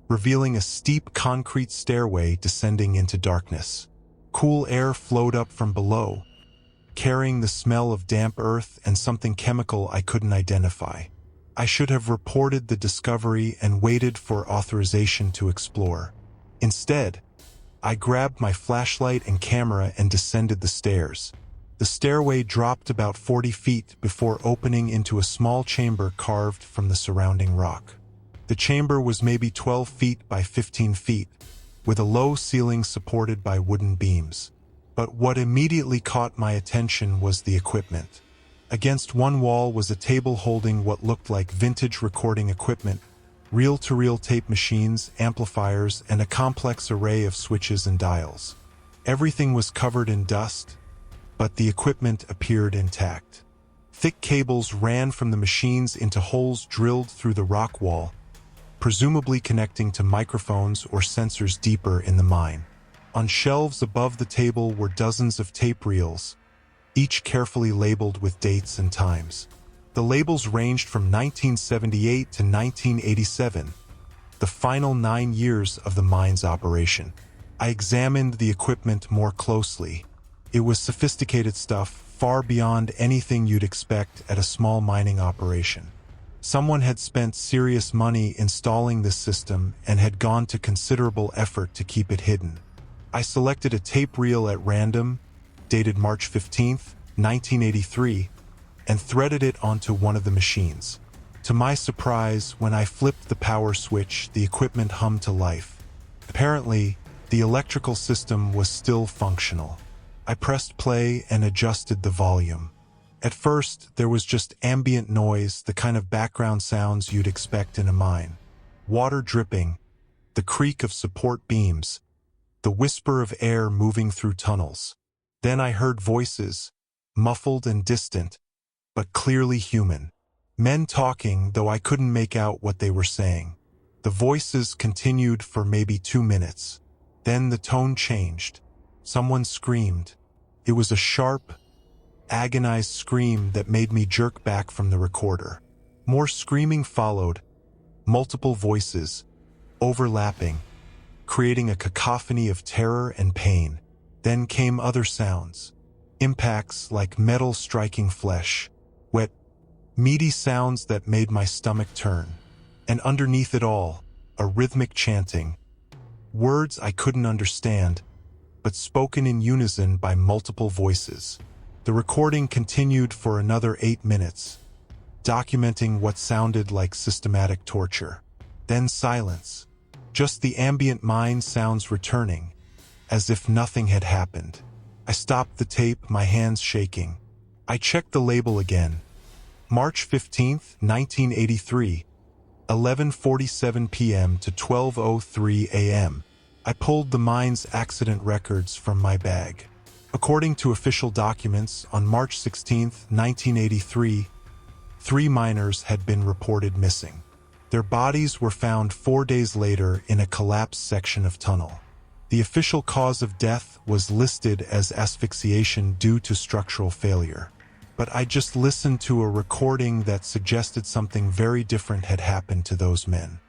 revealing a steep concrete stairway descending into darkness. Cool air flowed up from below, carrying the smell of damp earth and something chemical I couldn't identify. I should have reported the discovery and waited for authorization to explore. Instead, I grabbed my flashlight and camera and descended the stairs. The stairway dropped about 40 feet before opening into a small chamber carved from the surrounding rock. The chamber was maybe 12 feet by 15 feet, with a low ceiling supported by wooden beams. But what immediately caught my attention was the equipment. Against one wall was a table holding what looked like vintage recording equipment, reel-to-reel tape machines, amplifiers, and a complex array of switches and dials. Everything was covered in dust, but the equipment appeared intact. Thick cables ran from the machines into holes drilled through the rock wall, presumably connecting to microphones or sensors deeper in the mine. On shelves above the table were dozens of tape reels, each carefully labeled with dates and times. The labels ranged from 1978 to 1987, the final 9 years of the mine's operation. I examined the equipment more closely. It was sophisticated stuff, far beyond anything you'd expect at a small mining operation. Someone had spent serious money installing this system and had gone to considerable effort to keep it hidden. I selected a tape reel at random, dated March 15, 1983, and threaded it onto one of the machines. To my surprise, when I flipped the power switch, the equipment hummed to life. Apparently, the electrical system was still functional. I pressed play and adjusted the volume. At first, there was just ambient noise, the kind of background sounds you'd expect in a mine. Water dripping, the creak of support beams, the whisper of air moving through tunnels. Then I heard voices, muffled and distant, but clearly human. Men talking, though I couldn't make out what they were saying. The voices continued for maybe 2 minutes. Then the tone changed. Someone screamed. It was a sharp, agonized scream that made me jerk back from the recorder. More screaming followed, multiple voices, overlapping, creating a cacophony of terror and pain. Then came other sounds, impacts like metal striking flesh, wet, meaty sounds that made my stomach turn. And underneath it all, a rhythmic chanting, words I couldn't understand, but spoken in unison by multiple voices. The recording continued for another 8 minutes, documenting what sounded like systematic torture. Then silence, just the ambient mine sounds returning, as if nothing had happened. I stopped the tape, my hands shaking. I checked the label again. March 15, 1983, 11:47 p.m. to 12:03 a.m. I pulled the mine's accident records from my bag. According to official documents, on March 16, 1983, 3 miners had been reported missing. Their bodies were found 4 days later in a collapsed section of tunnel. The official cause of death was listed as asphyxiation due to structural failure. But I just listened to a recording that suggested something very different had happened to those men.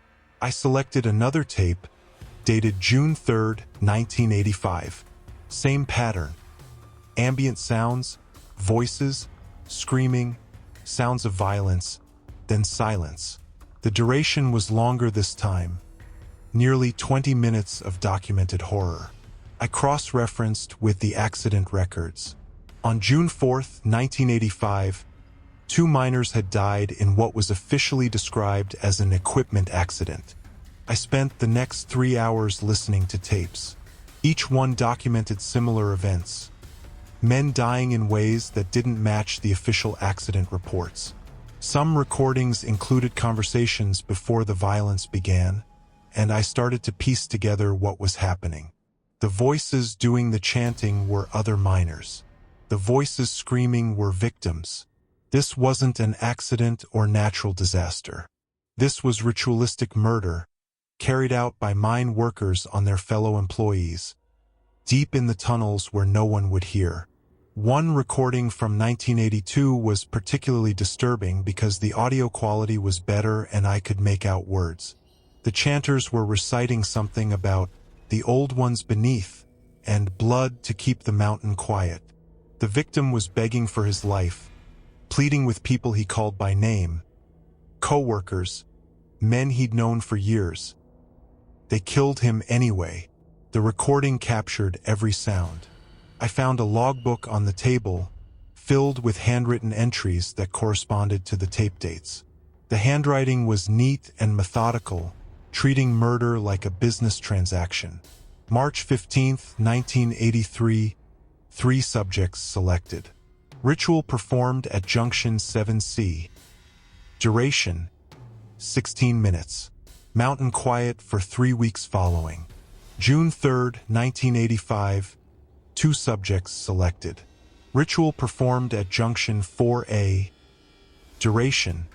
I selected another tape, dated June 3, 1985. Same pattern. Ambient sounds, voices, screaming, sounds of violence, then silence. The duration was longer this time, nearly 20 minutes of documented horror. I cross-referenced with the accident records. On June 4, 1985, 2 miners had died in what was officially described as an equipment accident. I spent the next 3 hours listening to tapes. Each one documented similar events. Men dying in ways that didn't match the official accident reports. Some recordings included conversations before the violence began, and I started to piece together what was happening. The voices doing the chanting were other miners. The voices screaming were victims. This wasn't an accident or natural disaster. This was ritualistic murder, carried out by mine workers on their fellow employees, deep in the tunnels where no one would hear. One recording from 1982 was particularly disturbing because the audio quality was better and I could make out words. The chanters were reciting something about the old ones beneath and blood to keep the mountain quiet. The victim was begging for his life, pleading with people he called by name, co-workers, men he'd known for years. They killed him anyway. The recording captured every sound. I found a logbook on the table, filled with handwritten entries that corresponded to the tape dates. The handwriting was neat and methodical, treating murder like a business transaction. March 15, 1983, 3 subjects selected. Ritual performed at Junction 7C. Duration, 16 minutes. Mountain quiet for 3 weeks following. June 3, 1985, 2 subjects selected. Ritual performed at Junction 4A. Duration,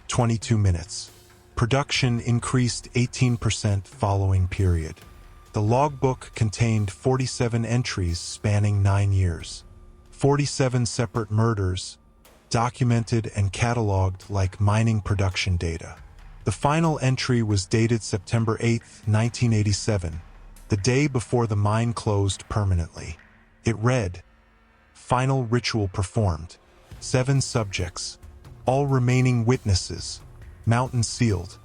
22 minutes. Production increased 18% following period. The logbook contained 47 entries spanning 9 years. 47 separate murders, documented and cataloged like mining production data. The final entry was dated September 8, 1987, the day before the mine closed permanently. It read, "Final ritual performed. 7 subjects. All remaining witnesses. Mountain sealed.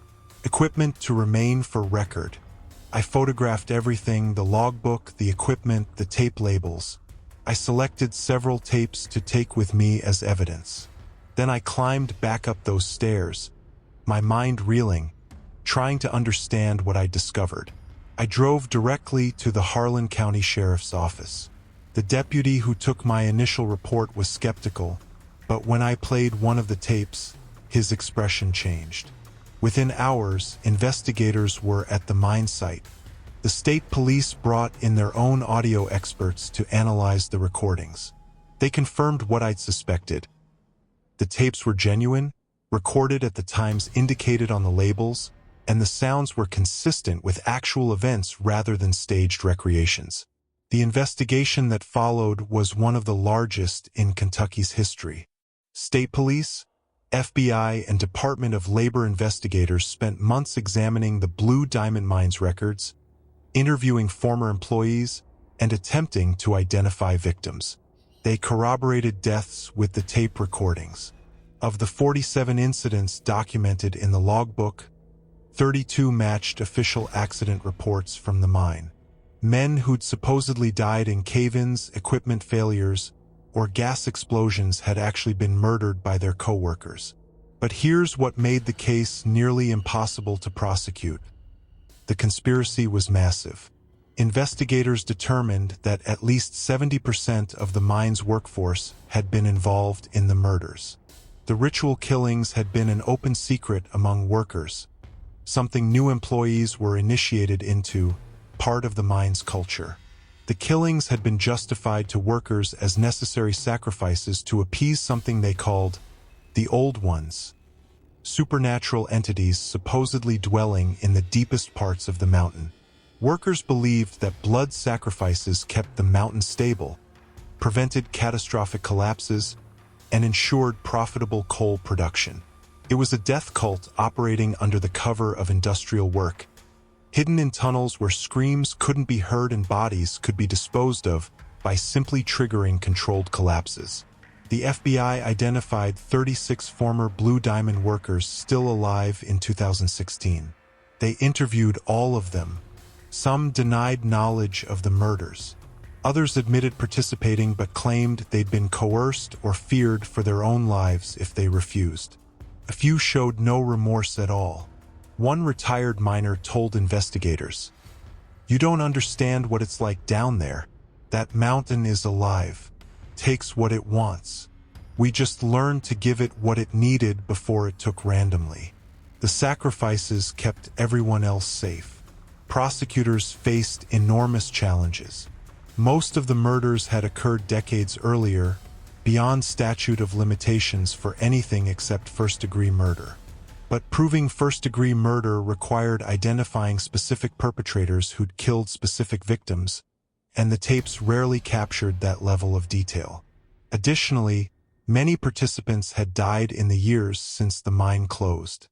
Equipment to remain for record." I photographed everything, the logbook, the equipment, the tape labels. I selected several tapes to take with me as evidence. Then I climbed back up those stairs, my mind reeling, trying to understand what I discovered. I drove directly to the Harlan County Sheriff's Office. The deputy who took my initial report was skeptical, but when I played one of the tapes, his expression changed. Within hours, investigators were at the mine site. The state police brought in their own audio experts to analyze the recordings. They confirmed what I'd suspected. The tapes were genuine, recorded at the times indicated on the labels, and the sounds were consistent with actual events rather than staged recreations. The investigation that followed was one of the largest in Kentucky's history. State police, FBI, and Department of Labor investigators spent months examining the Blue Diamond Mine's records, interviewing former employees, and attempting to identify victims. They corroborated deaths with the tape recordings. Of the 47 incidents documented in the logbook, 32 matched official accident reports from the mine. Men who'd supposedly died in cave-ins, equipment failures, or gas explosions had actually been murdered by their co-workers. But here's what made the case nearly impossible to prosecute. The conspiracy was massive. Investigators determined that at least 70% of the mine's workforce had been involved in the murders. The ritual killings had been an open secret among workers, something new employees were initiated into, part of the mine's culture. The killings had been justified to workers as necessary sacrifices to appease something they called the Old Ones, supernatural entities supposedly dwelling in the deepest parts of the mountain. Workers believed that blood sacrifices kept the mountain stable, prevented catastrophic collapses, and ensured profitable coal production. It was a death cult operating under the cover of industrial work, hidden in tunnels where screams couldn't be heard and bodies could be disposed of by simply triggering controlled collapses. The FBI identified 36 former Blue Diamond workers still alive in 2016. They interviewed all of them. Some denied knowledge of the murders. Others admitted participating but claimed they'd been coerced or feared for their own lives if they refused. A few showed no remorse at all. One retired miner told investigators, "You don't understand what it's like down there. That mountain is alive, takes what it wants. We just learned to give it what it needed before it took randomly. The sacrifices kept everyone else safe." Prosecutors faced enormous challenges. Most of the murders had occurred decades earlier, beyond statute of limitations for anything except first-degree murder. But proving first-degree murder required identifying specific perpetrators who'd killed specific victims, and the tapes rarely captured that level of detail. Additionally, many participants had died in the years since the mine closed.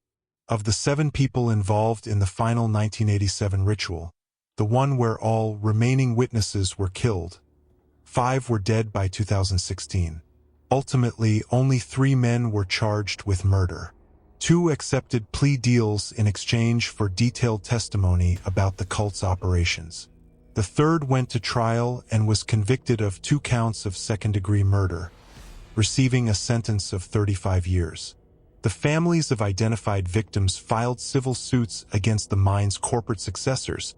Of the 7 people involved in the final 1987 ritual, the one where all remaining witnesses were killed, 5 were dead by 2016. Ultimately, only 3 men were charged with murder. 2 accepted plea deals in exchange for detailed testimony about the cult's operations. The 3rd went to trial and was convicted of 2 counts of second-degree murder, receiving a sentence of 35 years. The families of identified victims filed civil suits against the mine's corporate successors,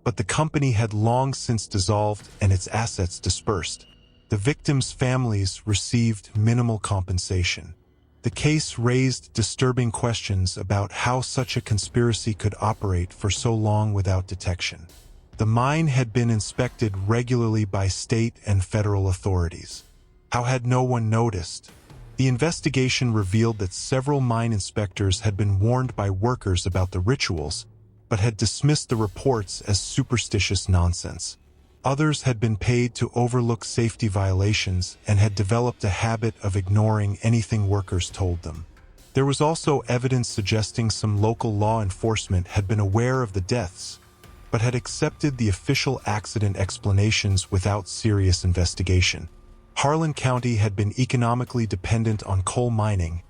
but the company had long since dissolved and its assets dispersed. The victims' families received minimal compensation. The case raised disturbing questions about how such a conspiracy could operate for so long without detection. The mine had been inspected regularly by state and federal authorities. How had no one noticed? The investigation revealed that several mine inspectors had been warned by workers about the rituals, but had dismissed the reports as superstitious nonsense. Others had been paid to overlook safety violations and had developed a habit of ignoring anything workers told them. There was also evidence suggesting some local law enforcement had been aware of the deaths, but had accepted the official accident explanations without serious investigation. Harlan County had been economically dependent on coal mining,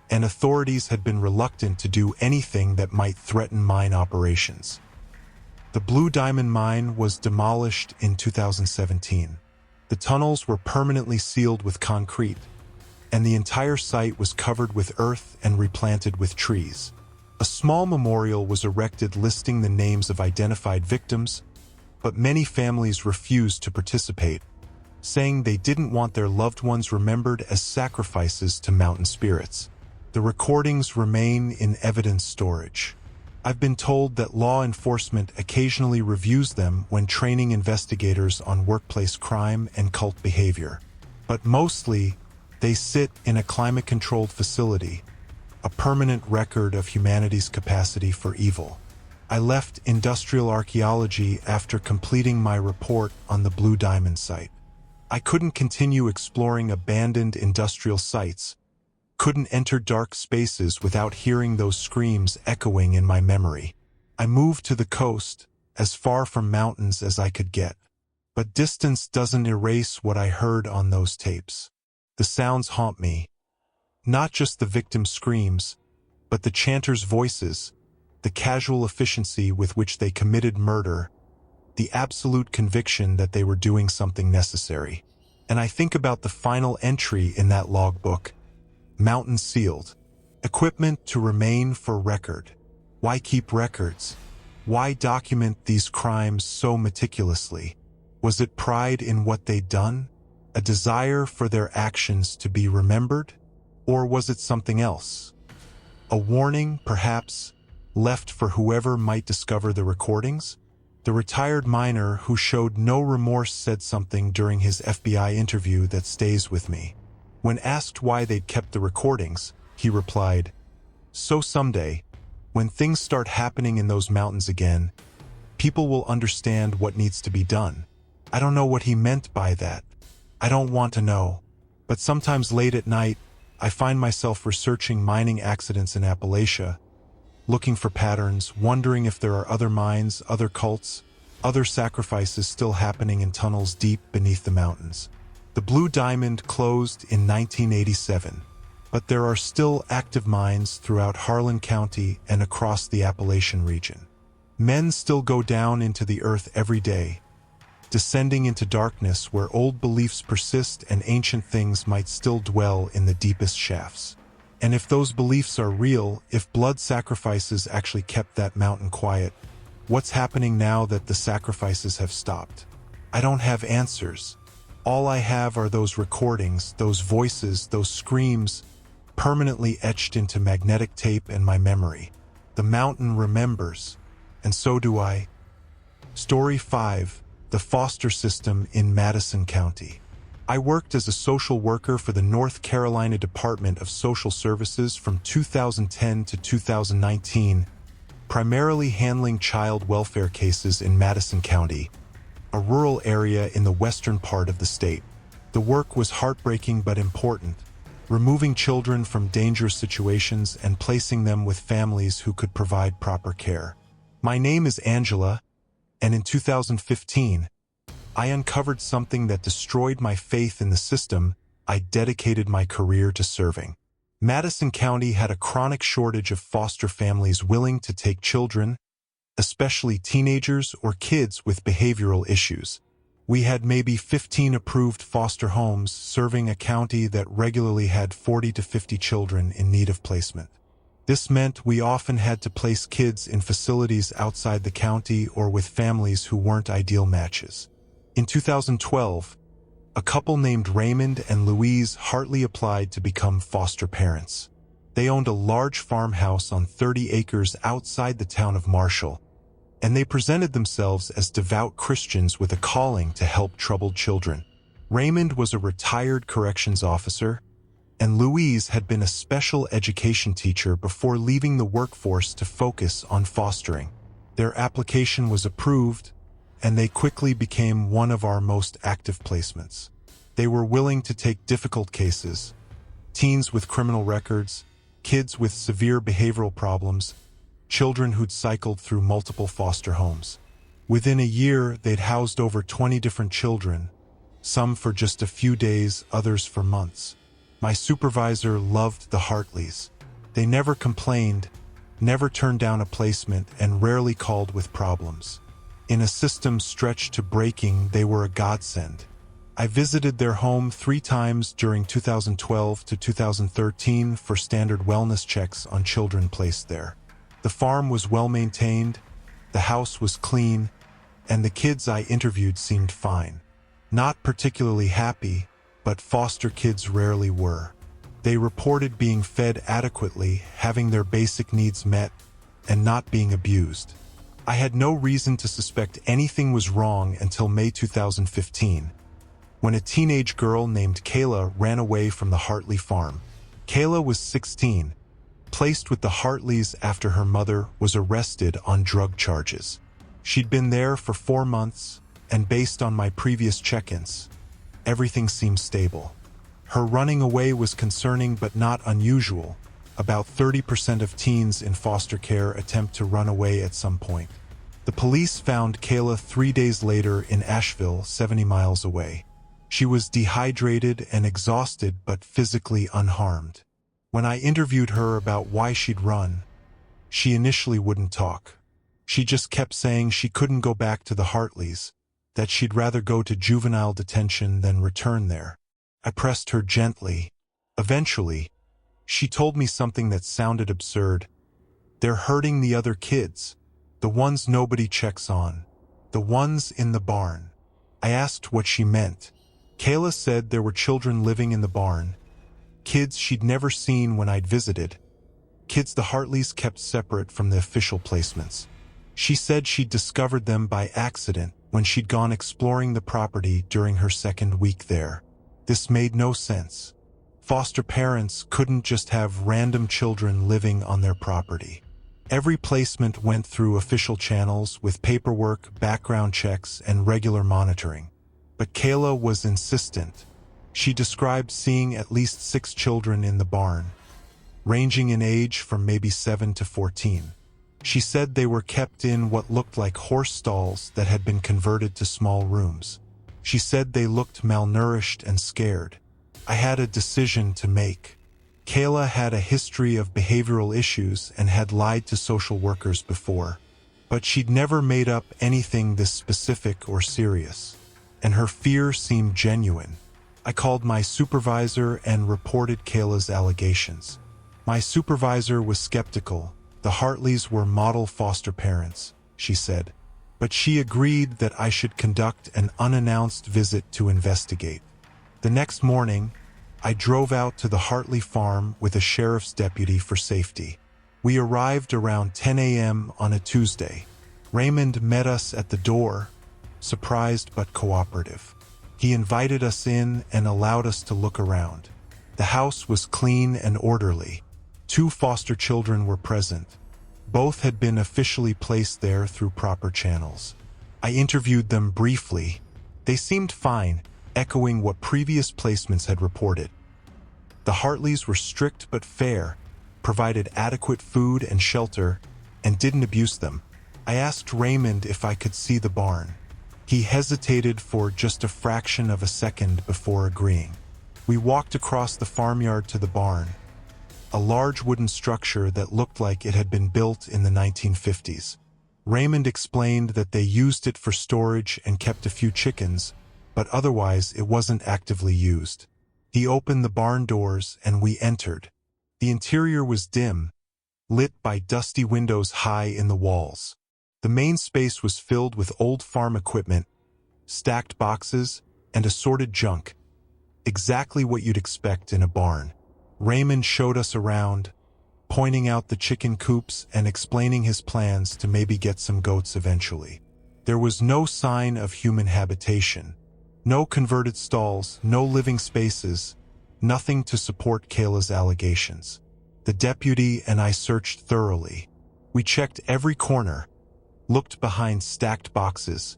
and authorities had been reluctant to do anything that might threaten mine operations. The Blue Diamond Mine was demolished in 2017. The tunnels were permanently sealed with concrete, and the entire site was covered with earth and replanted with trees. A small memorial was erected listing the names of identified victims, but many families refused to participate, saying they didn't want their loved ones remembered as sacrifices to mountain spirits. The recordings remain in evidence storage. I've been told that law enforcement occasionally reviews them when training investigators on workplace crime and cult behavior. But mostly, they sit in a climate-controlled facility, a permanent record of humanity's capacity for evil. I left industrial archaeology after completing my report on the Blue Diamond site. I couldn't continue exploring abandoned industrial sites, couldn't enter dark spaces without hearing those screams echoing in my memory. I moved to the coast, as far from mountains as I could get. But distance doesn't erase what I heard on those tapes. The sounds haunt me. Not just the victims' screams, but the chanters' voices, the casual efficiency with which they committed murder, the absolute conviction that they were doing something necessary. And I think about the final entry in that logbook: mountain sealed. Equipment to remain for record. Why keep records? Why document these crimes so meticulously? Was it pride in what they'd done? A desire for their actions to be remembered? Or was it something else? A warning, perhaps, left for whoever might discover the recordings? The retired miner who showed no remorse said something during his FBI interview that stays with me. When asked why they'd kept the recordings, he replied, "So someday, when things start happening in those mountains again, people will understand what needs to be done." I don't know what he meant by that. I don't want to know. But sometimes late at night, I find myself researching mining accidents in Appalachia, looking for patterns, wondering if there are other mines, other cults, other sacrifices still happening in tunnels deep beneath the mountains. The Blue Diamond closed in 1987, but there are still active mines throughout Harlan County and across the Appalachian region. Men still go down into the earth every day, descending into darkness where old beliefs persist and ancient things might still dwell in the deepest shafts. And if those beliefs are real, if blood sacrifices actually kept that mountain quiet, what's happening now that the sacrifices have stopped? I don't have answers. All I have are those recordings, those voices, those screams, permanently etched into magnetic tape in my memory. The mountain remembers, and so do I. Story 5. The Foster System in Madison County. I worked as a social worker for the North Carolina Department of Social Services from 2010 to 2019, primarily handling child welfare cases in Madison County, a rural area in the western part of the state. The work was heartbreaking but important, removing children from dangerous situations and placing them with families who could provide proper care. My name is Angela, and in 2015, I uncovered something that destroyed my faith in the system I dedicated my career to serving. Madison County had a chronic shortage of foster families willing to take children, especially teenagers or kids with behavioral issues. We had maybe 15 approved foster homes serving a county that regularly had 40 to 50 children in need of placement. This meant we often had to place kids in facilities outside the county or with families who weren't ideal matches. In 2012, a couple named Raymond and Louise Hartley applied to become foster parents. They owned a large farmhouse on 30 acres outside the town of Marshall, and they presented themselves as devout Christians with a calling to help troubled children. Raymond was a retired corrections officer, and Louise had been a special education teacher before leaving the workforce to focus on fostering. Their application was approved, and they quickly became one of our most active placements. They were willing to take difficult cases, teens with criminal records, kids with severe behavioral problems, children who'd cycled through multiple foster homes. Within a year, they'd housed over 20 different children, some for just a few days, others for months. My supervisor loved the Hartleys. They never complained, never turned down a placement, and rarely called with problems. In a system stretched to breaking, they were a godsend. I visited their home 3 times during 2012 to 2013 for standard wellness checks on children placed there. The farm was well maintained, the house was clean, and the kids I interviewed seemed fine. Not particularly happy, but foster kids rarely were. They reported being fed adequately, having their basic needs met, and not being abused. I had no reason to suspect anything was wrong until May 2015, when a teenage girl named Kayla ran away from the Hartley farm. Kayla was 16, placed with the Hartleys after her mother was arrested on drug charges. She'd been there for 4 months, and based on my previous check-ins, everything seemed stable. Her running away was concerning but not unusual. About 30% of teens in foster care attempt to run away at some point. The police found Kayla 3 days later in Asheville, 70 miles away. She was dehydrated and exhausted but physically unharmed. When I interviewed her about why she'd run, she initially wouldn't talk. She just kept saying she couldn't go back to the Hartleys, that she'd rather go to juvenile detention than return there. I pressed her gently. Eventually, she told me something that sounded absurd. They're hurting the other kids, the ones nobody checks on, the ones in the barn. I asked what she meant. Kayla said there were children living in the barn, kids she'd never seen when I'd visited, kids the Hartleys kept separate from the official placements. She said she'd discovered them by accident when she'd gone exploring the property during her second week there. This made no sense. Foster parents couldn't just have random children living on their property. Every placement went through official channels with paperwork, background checks, and regular monitoring. But Kayla was insistent. She described seeing at least 6 children in the barn, ranging in age from maybe 7 to 14. She said they were kept in what looked like horse stalls that had been converted to small rooms. She said they looked malnourished and scared. I had a decision to make. Kayla had a history of behavioral issues and had lied to social workers before, but she'd never made up anything this specific or serious, and her fear seemed genuine. I called my supervisor and reported Kayla's allegations. My supervisor was skeptical. The Hartleys were model foster parents, she said, but she agreed that I should conduct an unannounced visit to investigate. The next morning, I drove out to the Hartley farm with a sheriff's deputy for safety. We arrived around 10 a.m. on a Tuesday. Raymond met us at the door, surprised but cooperative. He invited us in and allowed us to look around. The house was clean and orderly. 2 foster children were present. Both had been officially placed there through proper channels. I interviewed them briefly. They seemed fine, echoing what previous placements had reported. The Hartleys were strict but fair, provided adequate food and shelter, and didn't abuse them. I asked Raymond if I could see the barn. He hesitated for just a fraction of a second before agreeing. We walked across the farmyard to the barn, a large wooden structure that looked like it had been built in the 1950s. Raymond explained that they used it for storage and kept a few chickens, but otherwise it wasn't actively used. He opened the barn doors and we entered. The interior was dim, lit by dusty windows high in the walls. The main space was filled with old farm equipment, stacked boxes, and assorted junk. Exactly what you'd expect in a barn. Raymond showed us around, pointing out the chicken coops and explaining his plans to maybe get some goats eventually. There was no sign of human habitation. No converted stalls, no living spaces, nothing to support Kayla's allegations. The deputy and I searched thoroughly. We checked every corner, looked behind stacked boxes,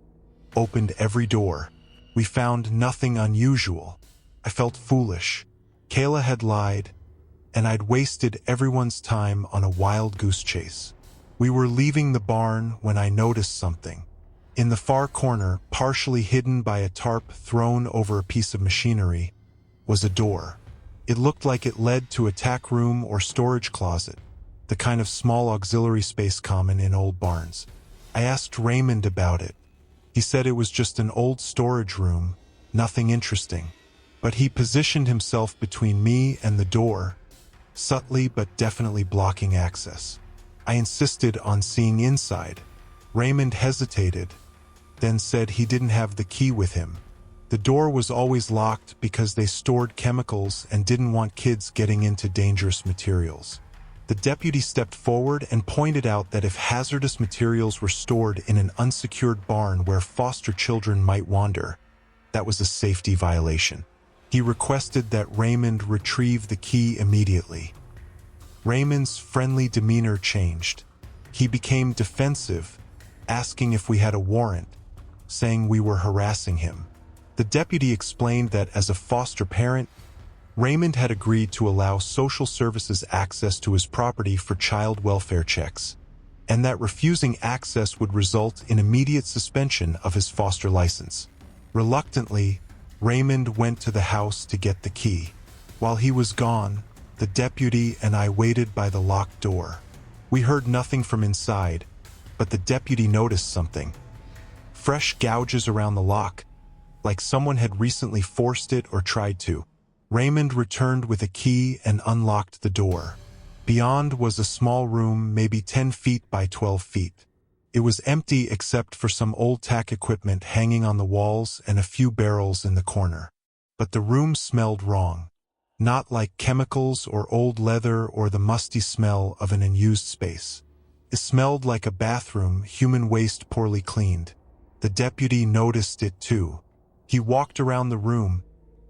opened every door. We found nothing unusual. I felt foolish. Kayla had lied, and I'd wasted everyone's time on a wild goose chase. We were leaving the barn when I noticed something. In the far corner, partially hidden by a tarp thrown over a piece of machinery, was a door. It looked like it led to a tack room or storage closet, the kind of small auxiliary space common in old barns. I asked Raymond about it. He said it was just an old storage room, nothing interesting. But he positioned himself between me and the door, subtly but definitely blocking access. I insisted on seeing inside. Raymond hesitated, then said he didn't have the key with him. The door was always locked because they stored chemicals and didn't want kids getting into dangerous materials. The deputy stepped forward and pointed out that if hazardous materials were stored in an unsecured barn where foster children might wander, that was a safety violation. He requested that Raymond retrieve the key immediately. Raymond's friendly demeanor changed. He became defensive, asking if we had a warrant, saying we were harassing him. The deputy explained that as a foster parent, Raymond had agreed to allow social services access to his property for child welfare checks, and that refusing access would result in immediate suspension of his foster license. Reluctantly, Raymond went to the house to get the key. While he was gone, the deputy and I waited by the locked door. We heard nothing from inside, but the deputy noticed something. Fresh gouges around the lock, like someone had recently forced it or tried to. Raymond returned with a key and unlocked the door. Beyond was a small room, maybe 10 feet by 12 feet. It was empty except for some old tack equipment hanging on the walls and a few barrels in the corner. But the room smelled wrong. Not like chemicals or old leather or the musty smell of an unused space. It smelled like a bathroom, human waste poorly cleaned. The deputy noticed it too. He walked around the room,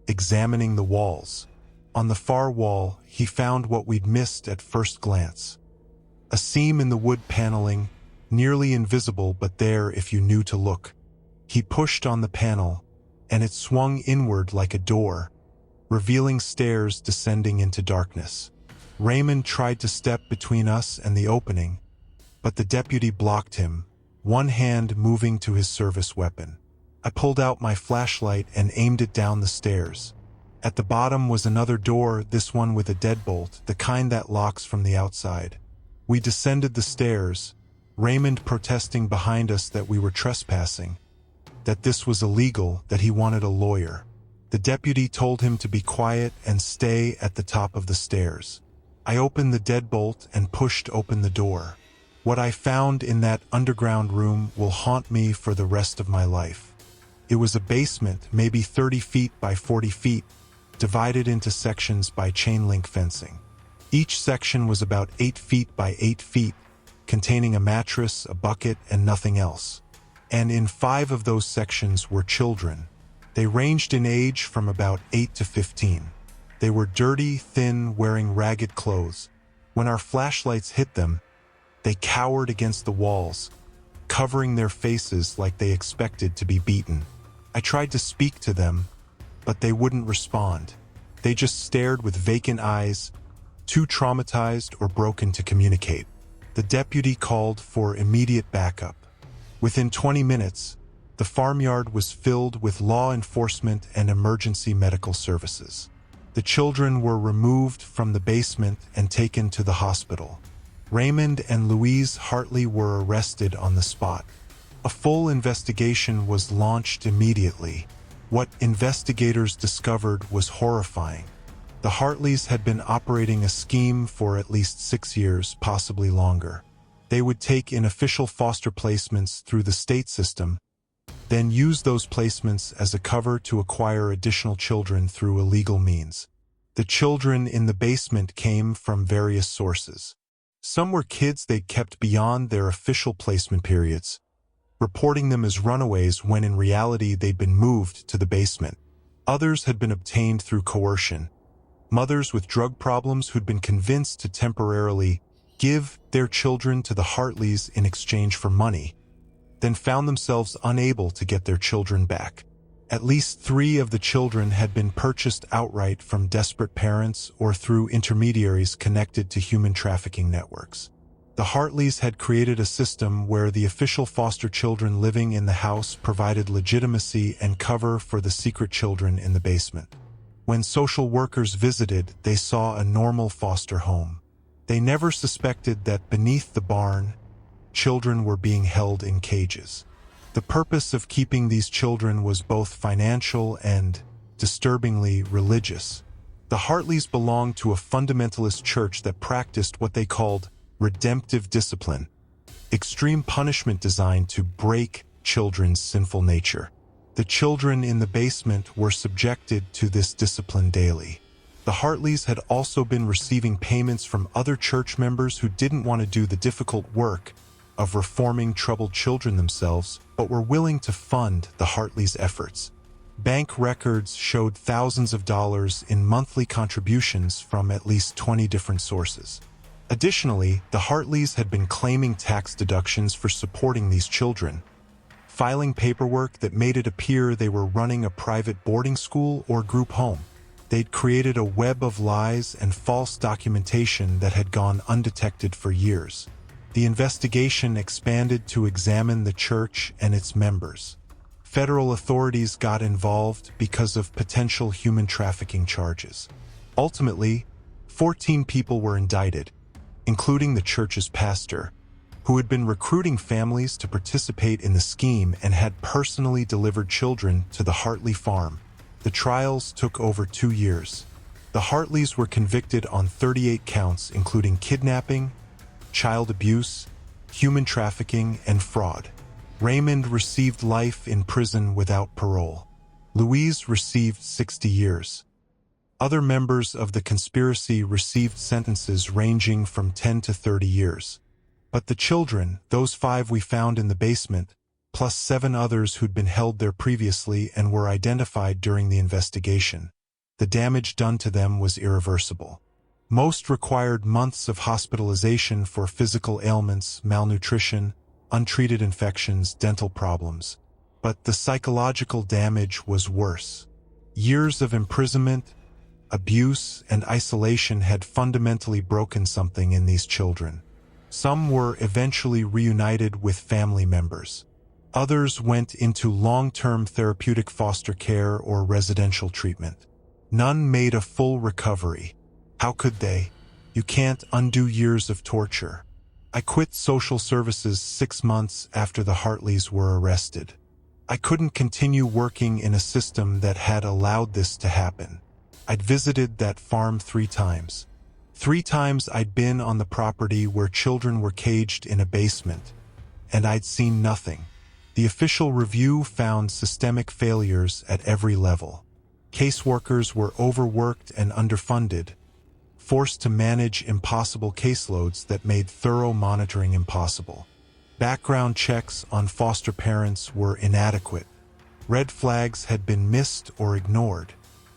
examining the walls. On the far wall, he found what we'd missed at first glance. A seam in the wood paneling, nearly invisible but there if you knew to look. He pushed on the panel, and it swung inward like a door, revealing stairs descending into darkness. Raymond tried to step between us and the opening, but the deputy blocked him, one hand moving to his service weapon. I pulled out my flashlight and aimed it down the stairs. At the bottom was another door, this one with a deadbolt, the kind that locks from the outside. We descended the stairs, Raymond protesting behind us that we were trespassing, that this was illegal, that he wanted a lawyer. The deputy told him to be quiet and stay at the top of the stairs. I opened the deadbolt and pushed open the door. What I found in that underground room will haunt me for the rest of my life. It was a basement, maybe 30 feet by 40 feet, divided into sections by chain link fencing. Each section was about 8 feet by 8 feet, containing a mattress, a bucket, and nothing else. And in 5 of those sections were children. They ranged in age from about 8 to 15. They were dirty, thin, wearing ragged clothes. When our flashlights hit them, they cowered against the walls, covering their faces like they expected to be beaten. I tried to speak to them, but they wouldn't respond. They just stared with vacant eyes, too traumatized or broken to communicate. The deputy called for immediate backup. Within 20 minutes, the farmyard was filled with law enforcement and emergency medical services. The children were removed from the basement and taken to the hospital. Raymond and Louise Hartley were arrested on the spot. A full investigation was launched immediately. What investigators discovered was horrifying. The Hartleys had been operating a scheme for at least 6 years, possibly longer. They would take in official foster placements through the state system, then use those placements as a cover to acquire additional children through illegal means. The children in the basement came from various sources. Some were kids they'd kept beyond their official placement periods, reporting them as runaways when in reality they'd been moved to the basement. Others had been obtained through coercion. Mothers with drug problems who'd been convinced to temporarily give their children to the Hartleys in exchange for money, then found themselves unable to get their children back. At least 3 of the children had been purchased outright from desperate parents or through intermediaries connected to human trafficking networks. The Hartleys had created a system where the official foster children living in the house provided legitimacy and cover for the secret children in the basement. When social workers visited, they saw a normal foster home. They never suspected that beneath the barn, children were being held in cages. The purpose of keeping these children was both financial and, disturbingly, religious. The Hartleys belonged to a fundamentalist church that practiced what they called redemptive discipline, extreme punishment designed to break children's sinful nature. The children in the basement were subjected to this discipline daily. The Hartleys had also been receiving payments from other church members who didn't want to do the difficult work of reforming troubled children themselves, but were willing to fund the Hartleys' efforts. Bank records showed thousands of dollars in monthly contributions from at least 20 different sources. Additionally, the Hartleys had been claiming tax deductions for supporting these children, filing paperwork that made it appear they were running a private boarding school or group home. They'd created a web of lies and false documentation that had gone undetected for years. The investigation expanded to examine the church and its members. Federal authorities got involved because of potential human trafficking charges. Ultimately, 14 people were indicted, including the church's pastor, who had been recruiting families to participate in the scheme and had personally delivered children to the Hartley farm. The trials took over 2 years. The Hartleys were convicted on 38 counts, including kidnapping, child abuse, human trafficking, and fraud. Raymond received life in prison without parole. Louise received 60 years. Other members of the conspiracy received sentences ranging from 10 to 30 years. But the children, those 5 we found in the basement, plus 7 others who'd been held there previously and were identified during the investigation, the damage done to them was irreversible. Most required months of hospitalization for physical ailments, malnutrition, untreated infections, dental problems. But the psychological damage was worse. Years of imprisonment, abuse, and isolation had fundamentally broken something in these children. Some were eventually reunited with family members. Others went into long-term therapeutic foster care or residential treatment. None made a full recovery. How could they? You can't undo years of torture. I quit social services 6 months after the Hartleys were arrested. I couldn't continue working in a system that had allowed this to happen. I'd visited that farm 3 times. 3 times I'd been on the property where children were caged in a basement, and I'd seen nothing. The official review found systemic failures at every level. Caseworkers were overworked and underfunded, forced to manage impossible caseloads that made thorough monitoring impossible. Background checks on foster parents were inadequate. Red flags had been missed or ignored.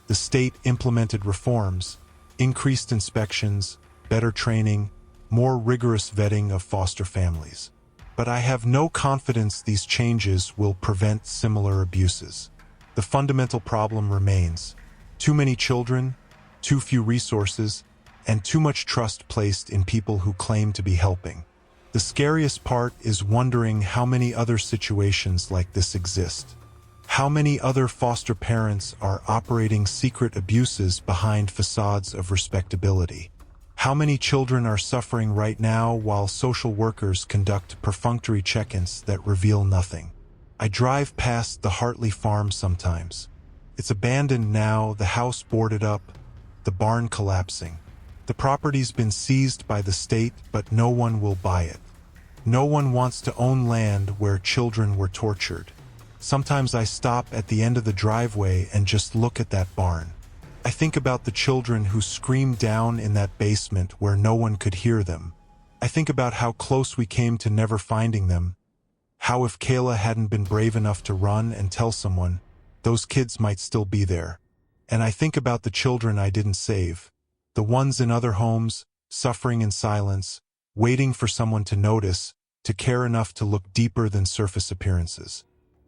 The state implemented reforms, increased inspections, better training, more rigorous vetting of foster families. But I have no confidence these changes will prevent similar abuses. The fundamental problem remains: too many children, too few resources, and too much trust placed in people who claim to be helping. The scariest part is wondering how many other situations like this exist. How many other foster parents are operating secret abuses behind facades of respectability? How many children are suffering right now while social workers conduct perfunctory check-ins that reveal nothing? I drive past the Hartley farm sometimes. It's abandoned now, the house boarded up, the barn collapsing. The property's been seized by the state, but no one will buy it. No one wants to own land where children were tortured. Sometimes I stop at the end of the driveway and just look at that barn. I think about the children who screamed down in that basement where no one could hear them. I think about how close we came to never finding them. How if Kayla hadn't been brave enough to run and tell someone, those kids might still be there. And I think about the children I didn't save. The ones in other homes, suffering in silence, waiting for someone to notice, to care enough to look deeper than surface appearances.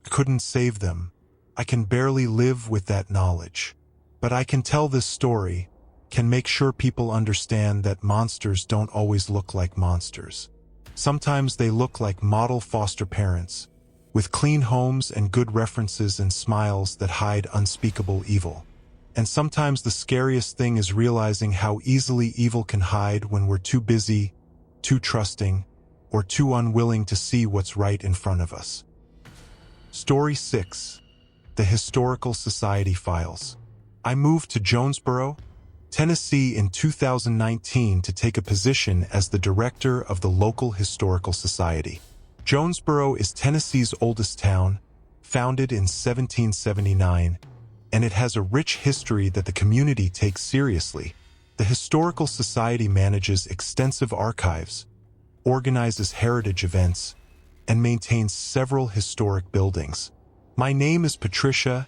I couldn't save them. I can barely live with that knowledge. But I can tell this story, can make sure people understand that monsters don't always look like monsters. Sometimes they look like model foster parents, with clean homes and good references and smiles that hide unspeakable evil. And sometimes the scariest thing is realizing how easily evil can hide when we're too busy, too trusting, or too unwilling to see what's right in front of us. Story 6. The Historical Society Files. I moved to Jonesboro, Tennessee in 2019 to take a position as the director of the local historical society. Jonesboro is Tennessee's oldest town, founded in 1779, and it has a rich history that the community takes seriously. The Historical Society manages extensive archives, organizes heritage events, and maintains several historic buildings. My name is Patricia,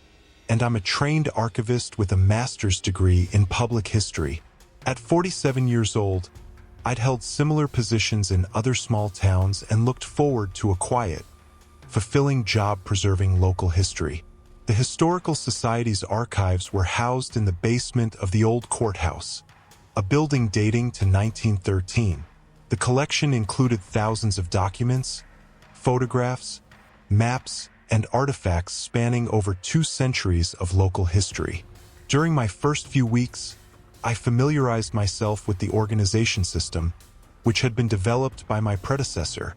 and I'm a trained archivist with a master's degree in public history. At 47 years old, I'd held similar positions in other small towns and looked forward to a quiet, fulfilling job preserving local history. The Historical Society's archives were housed in the basement of the old courthouse, a building dating to 1913. The collection included thousands of documents, photographs, maps, and artifacts spanning over 2 centuries of local history. During my first few weeks, I familiarized myself with the organization system, which had been developed by my predecessor,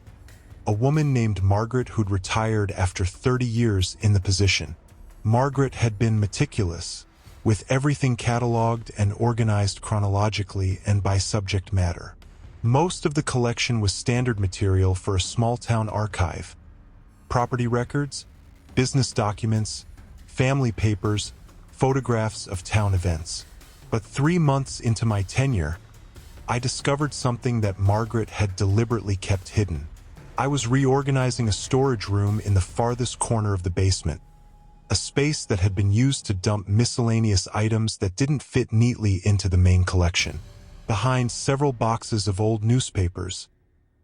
a woman named Margaret who'd retired after 30 years in the position. Margaret had been meticulous, with everything cataloged and organized chronologically and by subject matter. Most of the collection was standard material for a small-town archive: property records, business documents, family papers, photographs of town events. But 3 months into my tenure, I discovered something that Margaret had deliberately kept hidden. I was reorganizing a storage room in the farthest corner of the basement, a space that had been used to dump miscellaneous items that didn't fit neatly into the main collection. Behind several boxes of old newspapers,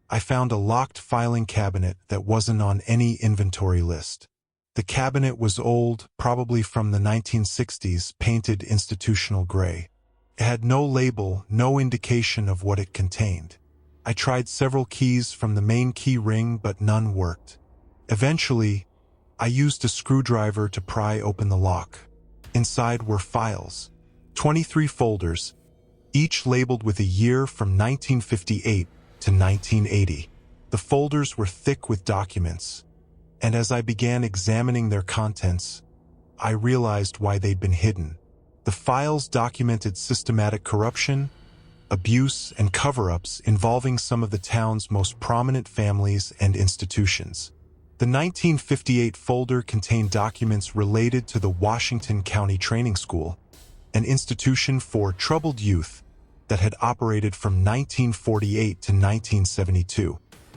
I found a locked filing cabinet that wasn't on any inventory list. The cabinet was old, probably from the 1960s, painted institutional gray. It had no label, no indication of what it contained. I tried several keys from the main key ring, but none worked. Eventually, I used a screwdriver to pry open the lock. Inside were files, 23 folders, each labeled with a year from 1958 to 1980. The folders were thick with documents, and as I began examining their contents, I realized why they'd been hidden. The files documented systematic corruption, abuse, and cover-ups involving some of the town's most prominent families and institutions. The 1958 folder contained documents related to the Washington County Training School, an institution for troubled youth that had operated from 1948 to 1972.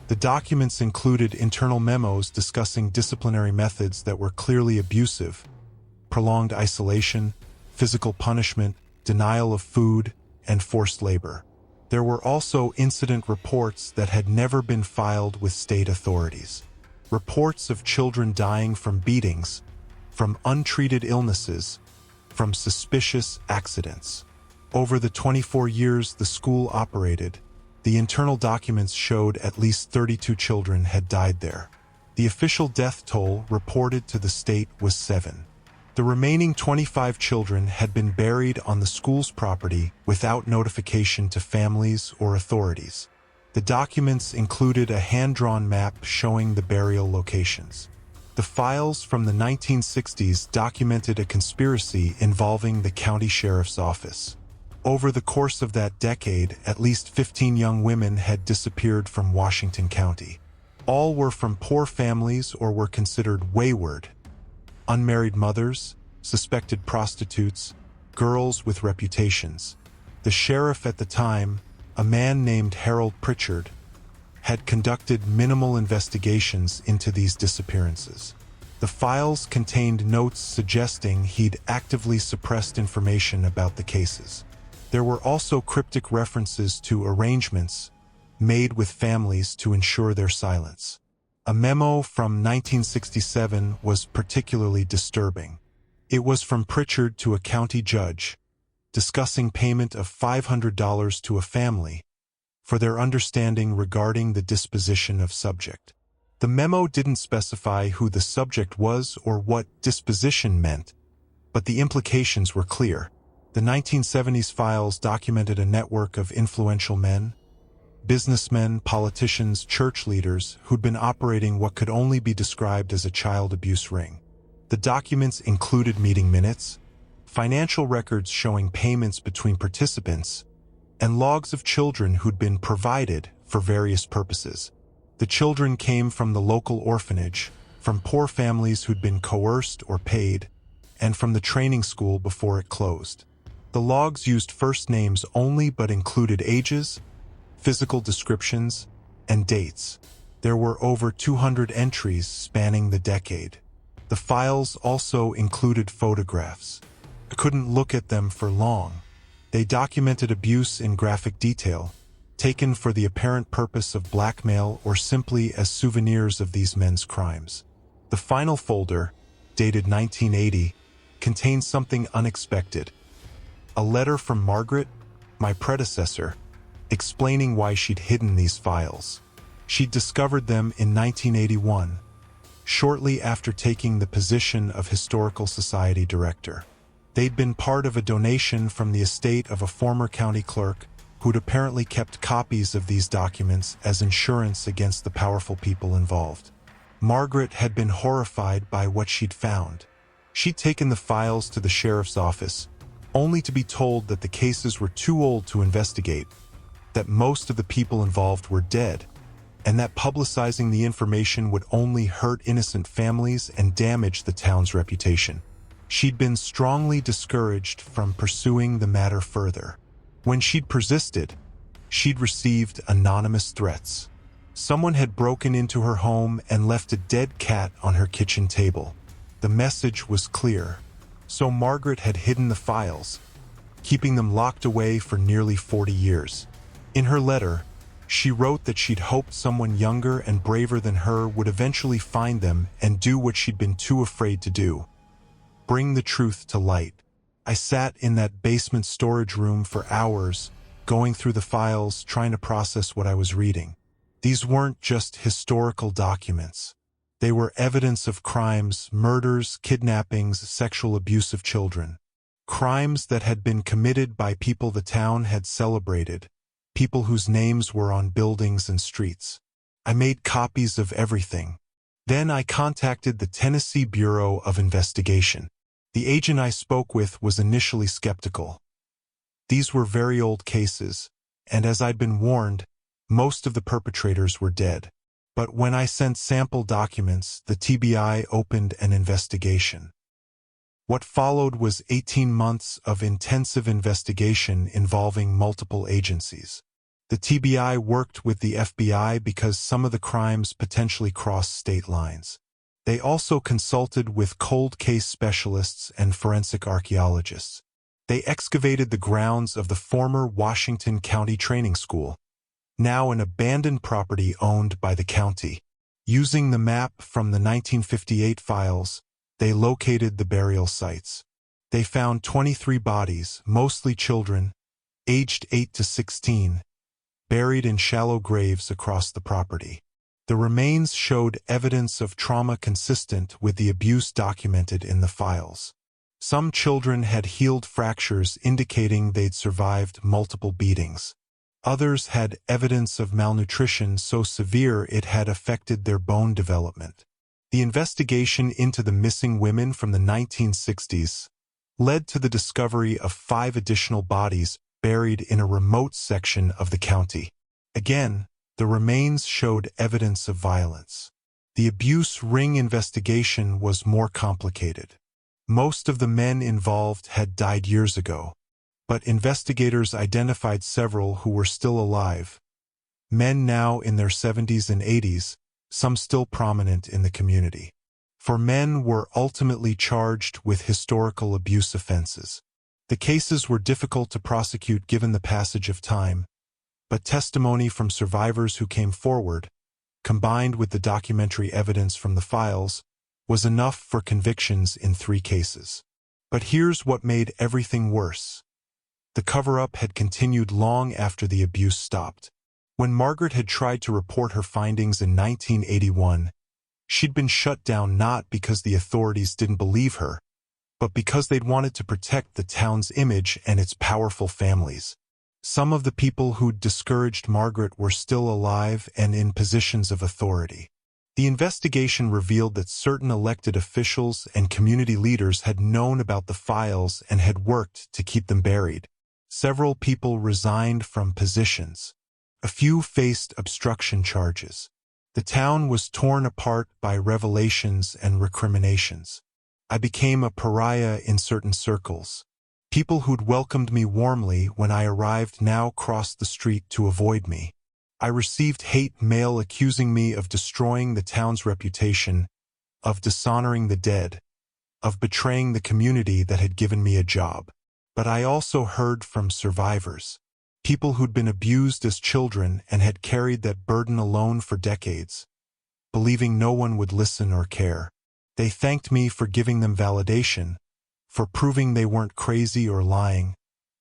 The documents included internal memos discussing disciplinary methods that were clearly abusive, prolonged isolation, physical punishment, denial of food, and forced labor. There were also incident reports that had never been filed with state authorities. Reports of children dying from beatings, from untreated illnesses, from suspicious accidents. Over the 24 years the school operated, the internal documents showed at least 32 children had died there. The official death toll reported to the state was 7. The remaining 25 children had been buried on the school's property without notification to families or authorities. The documents included a hand-drawn map showing the burial locations. The files from the 1960s documented a conspiracy involving the county sheriff's office. Over the course of that decade, at least 15 young women had disappeared from Washington County. All were from poor families or were considered wayward. Unmarried mothers, suspected prostitutes, girls with reputations. The sheriff at the time, a man named Harold Pritchard, had conducted minimal investigations into these disappearances. The files contained notes suggesting he'd actively suppressed information about the cases. There were also cryptic references to arrangements made with families to ensure their silence. A memo from 1967 was particularly disturbing. It was from Pritchard to a county judge, discussing payment of $500 to a family for their understanding regarding the disposition of subject. The memo didn't specify who the subject was or what disposition meant, but the implications were clear. The 1970s files documented a network of influential men, businessmen, politicians, church leaders who'd been operating what could only be described as a child abuse ring. The documents included meeting minutes, financial records showing payments between participants, and logs of children who'd been provided for various purposes. The children came from the local orphanage, from poor families who'd been coerced or paid, and from the training school before it closed. The logs used first names only but included ages, physical descriptions, and dates. There were over 200 entries spanning the decade. The files also included photographs. I couldn't look at them for long. They documented abuse in graphic detail, taken for the apparent purpose of blackmail or simply as souvenirs of these men's crimes. The final folder, dated 1980, contained something unexpected. A letter from Margaret, my predecessor, explaining why she'd hidden these files. She'd discovered them in 1981, shortly after taking the position of Historical Society Director. They'd been part of a donation from the estate of a former county clerk who'd apparently kept copies of these documents as insurance against the powerful people involved. Margaret had been horrified by what she'd found. She'd taken the files to the sheriff's office, only to be told that the cases were too old to investigate, that most of the people involved were dead, and that publicizing the information would only hurt innocent families and damage the town's reputation. She'd been strongly discouraged from pursuing the matter further. When she'd persisted, she'd received anonymous threats. Someone had broken into her home and left a dead cat on her kitchen table. The message was clear. So Margaret had hidden the files, keeping them locked away for nearly 40 years. In her letter, she wrote that she'd hoped someone younger and braver than her would eventually find them and do what she'd been too afraid to do: bring the truth to light. I sat in that basement storage room for hours, going through the files, trying to process what I was reading. These weren't just historical documents. They were evidence of crimes, murders, kidnappings, sexual abuse of children. Crimes that had been committed by people the town had celebrated, people whose names were on buildings and streets. I made copies of everything. Then I contacted the Tennessee Bureau of Investigation. The agent I spoke with was initially skeptical. These were very old cases, and as I'd been warned, most of the perpetrators were dead. But when I sent sample documents, the TBI opened an investigation. What followed was 18 months of intensive investigation involving multiple agencies. The TBI worked with the FBI because some of the crimes potentially crossed state lines. They also consulted with cold case specialists and forensic archaeologists. They excavated the grounds of the former Washington County Training School, now an abandoned property owned by the county. Using the map from the 1958 files, they located the burial sites. They found 23 bodies, mostly children, aged 8 to 16, buried in shallow graves across the property. The remains showed evidence of trauma consistent with the abuse documented in the files. Some children had healed fractures indicating they'd survived multiple beatings. Others had evidence of malnutrition so severe it had affected their bone development. The investigation into the missing women from the 1960s led to the discovery of 5 additional bodies buried in a remote section of the county. Again, the remains showed evidence of violence. The abuse ring investigation was more complicated. Most of the men involved had died years ago, but investigators identified several who were still alive. Men now in their 70s and 80s, some still prominent in the community. 4 men were ultimately charged with historical abuse offenses. The cases were difficult to prosecute given the passage of time, but testimony from survivors who came forward, combined with the documentary evidence from the files, was enough for convictions in 3 cases. But here's what made everything worse. The cover-up had continued long after the abuse stopped. When Margaret had tried to report her findings in 1981, she'd been shut down not because the authorities didn't believe her, but because they'd wanted to protect the town's image and its powerful families. Some of the people who'd discouraged Margaret were still alive and in positions of authority. The investigation revealed that certain elected officials and community leaders had known about the files and had worked to keep them buried. Several people resigned from positions. A few faced obstruction charges. The town was torn apart by revelations and recriminations. I became a pariah in certain circles. People who'd welcomed me warmly when I arrived now crossed the street to avoid me. I received hate mail accusing me of destroying the town's reputation, of dishonoring the dead, of betraying the community that had given me a job. But I also heard from survivors, people who'd been abused as children and had carried that burden alone for decades, believing no one would listen or care. They thanked me for giving them validation, for proving they weren't crazy or lying,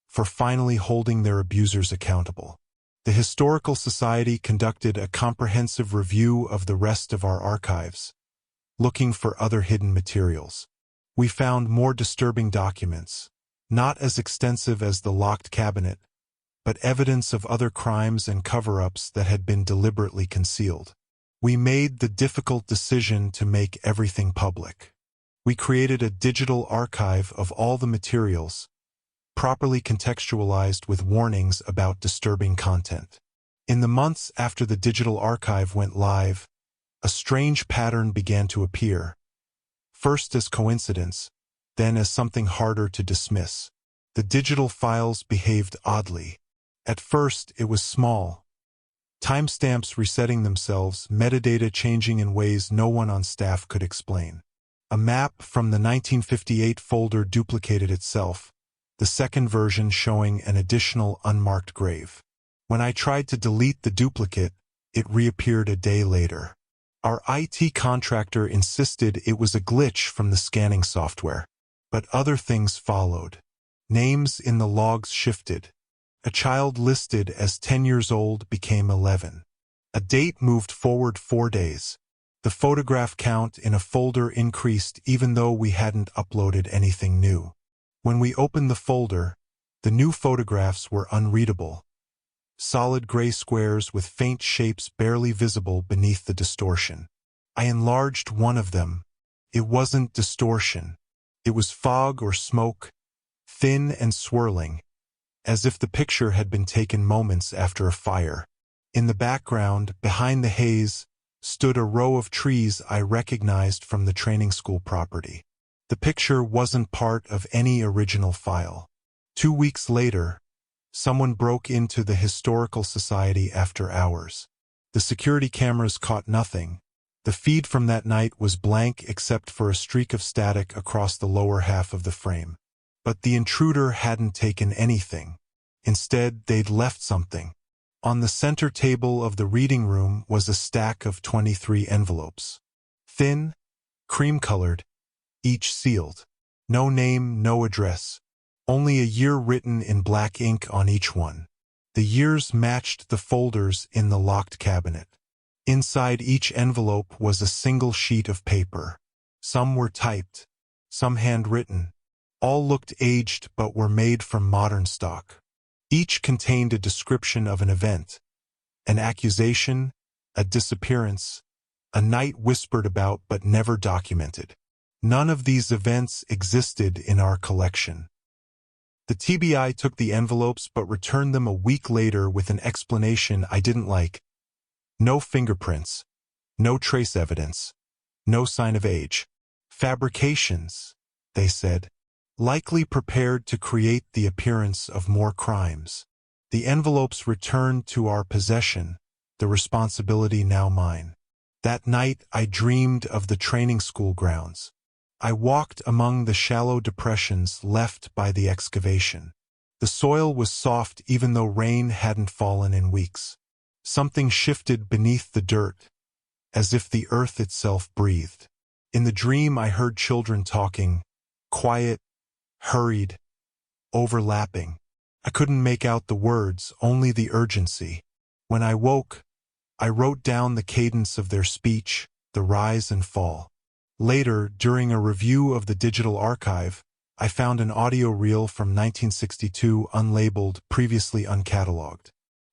for finally holding their abusers accountable. The Historical Society conducted a comprehensive review of the rest of our archives, looking for other hidden materials. We found more disturbing documents, not as extensive as the locked cabinet, but evidence of other crimes and cover-ups that had been deliberately concealed. We made the difficult decision to make everything public. We created a digital archive of all the materials, properly contextualized with warnings about disturbing content. In the months after the digital archive went live, a strange pattern began to appear, first as coincidence, then as something harder to dismiss. The digital files behaved oddly. At first, it was small. Timestamps resetting themselves, metadata changing in ways no one on staff could explain. A map from the 1958 folder duplicated itself, the second version showing an additional unmarked grave. When I tried to delete the duplicate, it reappeared a day later. Our IT contractor insisted it was a glitch from the scanning software. But other things followed. Names in the logs shifted. A child listed as 10 years old became 11. A date moved forward 4 days. The photograph count in a folder increased even though we hadn't uploaded anything new. When we opened the folder, the new photographs were unreadable. Solid gray squares with faint shapes barely visible beneath the distortion. I enlarged one of them. It wasn't distortion. It was fog or smoke, thin and swirling, as if the picture had been taken moments after a fire. In the background, behind the haze, stood a row of trees I recognized from the training school property. The picture wasn't part of any original file. 2 weeks later, Someone broke into the Historical Society after hours. The security cameras caught nothing. The feed from that night was blank except for a streak of static across the lower half of the frame. But the intruder hadn't taken anything. Instead, they'd left something. On the center table of the reading room was a stack of 23 envelopes. Thin, cream-colored, each sealed. No name, no address. Only a year written in black ink on each one. The years matched the folders in the locked cabinet. Inside each envelope was a single sheet of paper. Some were typed, some handwritten. All looked aged but were made from modern stock. Each contained a description of an event, an accusation, a disappearance, a night whispered about but never documented. None of these events existed in our collection. The TBI took the envelopes but returned them a week later with an explanation I didn't like. No fingerprints, no trace evidence, no sign of age. Fabrications, they said, likely prepared to create the appearance of more crimes. The envelopes returned to our possession, the responsibility now mine. That night I dreamed of the training school grounds. I walked among the shallow depressions left by the excavation. The soil was soft even though rain hadn't fallen in weeks. Something shifted beneath the dirt, as if the earth itself breathed. In the dream I heard children talking, quiet, hurried, overlapping. I couldn't make out the words, only the urgency. When I woke, I wrote down the cadence of their speech, the rise and fall. Later, during a review of the digital archive, I found an audio reel from 1962 unlabeled, previously uncatalogued.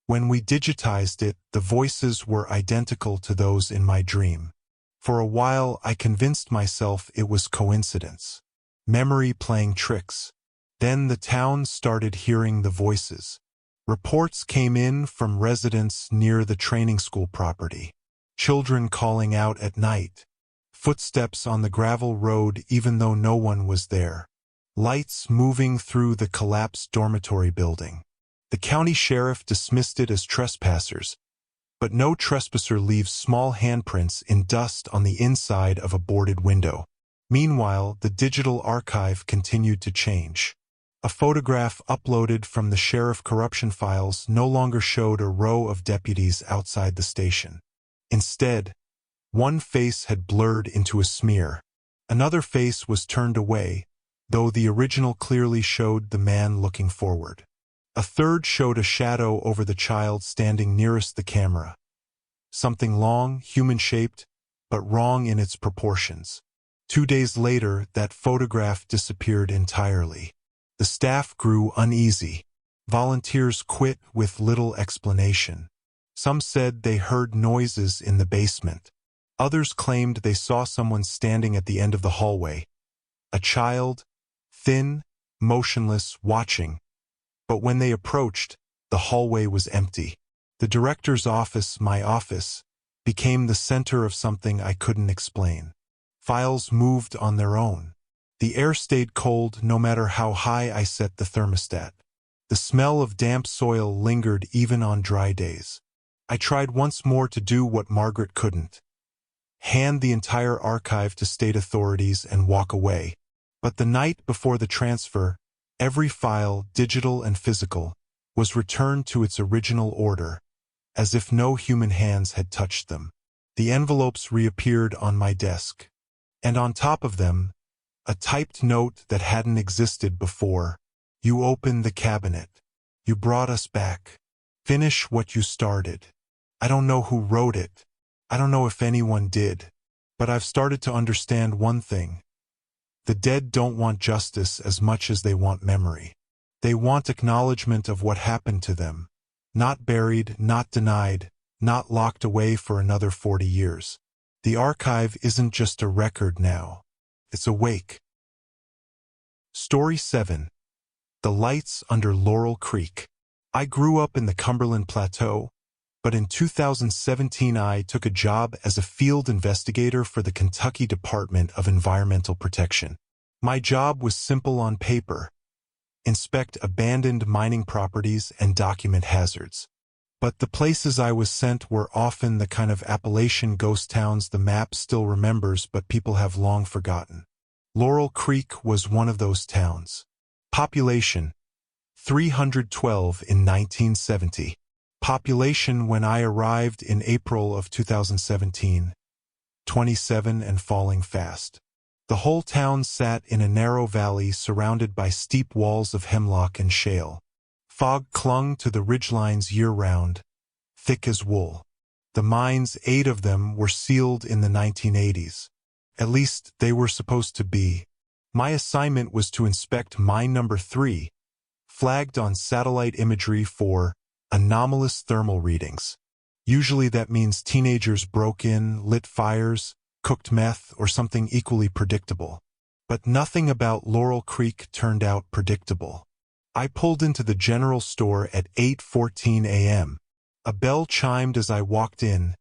When we digitized it, the voices were identical to those in my dream. For a while, I convinced myself it was coincidence. Memory playing tricks. Then the town started hearing the voices. Reports came in from residents near the training school property. Children calling out at night. Footsteps on the gravel road even though no one was there. Lights moving through the collapsed dormitory building. The county sheriff dismissed it as trespassers, but no trespasser leaves small handprints in dust on the inside of a boarded window. Meanwhile, the digital archive continued to change. A photograph uploaded from the sheriff corruption files no longer showed a row of deputies outside the station. Instead, one face had blurred into a smear. Another face was turned away, though the original clearly showed the man looking forward. A third showed a shadow over the child standing nearest the camera. Something long, human-shaped, but wrong in its proportions. 2 days later, that photograph disappeared entirely. The staff grew uneasy. Volunteers quit with little explanation. Some said they heard noises in the basement. Others claimed they saw someone standing at the end of the hallway. A child, thin, motionless, watching. But when they approached, the hallway was empty. The director's office, my office, became the center of something I couldn't explain. Files moved on their own. The air stayed cold no matter how high I set the thermostat. The smell of damp soil lingered even on dry days. I tried once more to do what Margaret couldn't. Hand the entire archive to state authorities and walk away. But the night before the transfer, every file, digital and physical, was returned to its original order, as if no human hands had touched them. The envelopes reappeared on my desk. And on top of them, a typed note that hadn't existed before. You opened the cabinet. You brought us back. Finish what you started. I don't know who wrote it. I don't know if anyone did. But I've started to understand one thing. The dead don't want justice as much as they want memory. They want acknowledgement of what happened to them. Not buried, not denied, not locked away for another 40 years. The archive isn't just a record now. It's awake. Story 7. The Lights Under Laurel Creek. I grew up in the Cumberland Plateau, but in 2017 I took a job as a field investigator for the Kentucky Department of Environmental Protection. My job was simple on paper. inspect abandoned mining properties, and document hazards. But the places I was sent were often the kind of Appalachian ghost towns the map still remembers but people have long forgotten. Laurel Creek was one of those towns. Population: 312 in 1970. Population when I arrived in April of 2017, 27 and falling fast. The whole town sat in a narrow valley surrounded by steep walls of hemlock and shale. Fog clung to the ridgelines year-round, thick as wool. The mines, 8 of them, were sealed in the 1980s. At least they were supposed to be. My assignment was to inspect mine number 3, flagged on satellite imagery for anomalous thermal readings. Usually that means teenagers broke in, lit fires, cooked meth, or something equally predictable. But nothing about Laurel Creek turned out predictable. I pulled into the general store at 8:14 a.m. A bell chimed as I walked in,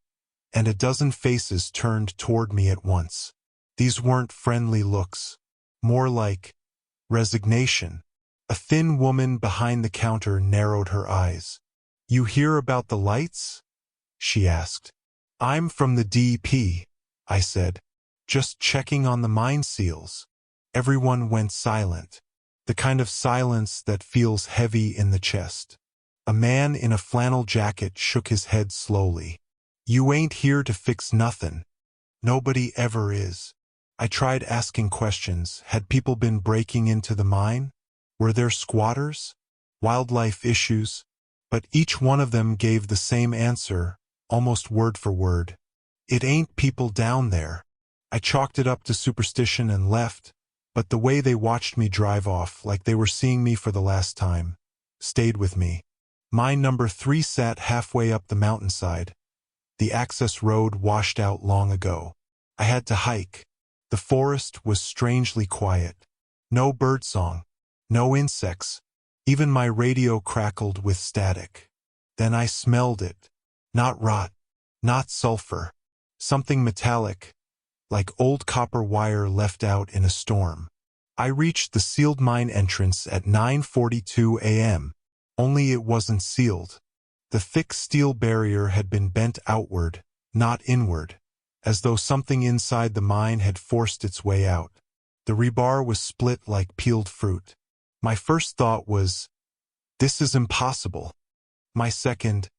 and a dozen faces turned toward me at once. These weren't friendly looks, more like resignation. A thin woman behind the counter narrowed her eyes. "You hear about the lights?" she asked. "I'm from the DEP," I said. "Just checking on the mine seals." Everyone went silent. The kind of silence that feels heavy in the chest. A man in a flannel jacket shook his head slowly. "You ain't here to fix nothin'. Nobody ever is." I tried asking questions. Had people been breaking into the mine? Were there squatters? Wildlife issues? But each one of them gave the same answer, almost word for word. "It ain't people down there." I chalked it up to superstition and left, but the way they watched me drive off, like they were seeing me for the last time, stayed with me. Mine number 3 sat halfway up the mountainside. The access road washed out long ago. I had to hike. The forest was strangely quiet. No birdsong, no insects. Even my radio crackled with static. Then I smelled it. Not rot, not sulfur. Something metallic, like old copper wire left out in a storm. I reached the sealed mine entrance at 9:42 a.m., only it wasn't sealed. The thick steel barrier had been bent outward, not inward, as though something inside the mine had forced its way out. The rebar was split like peeled fruit. My first thought was, this is impossible. My second,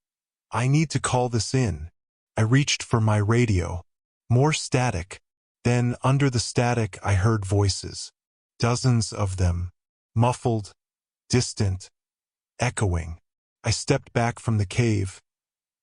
I need to call this in. I reached for my radio. More static. Then, under the static, I heard voices. Dozens of them. Muffled, distant, echoing. I stepped back from the cave,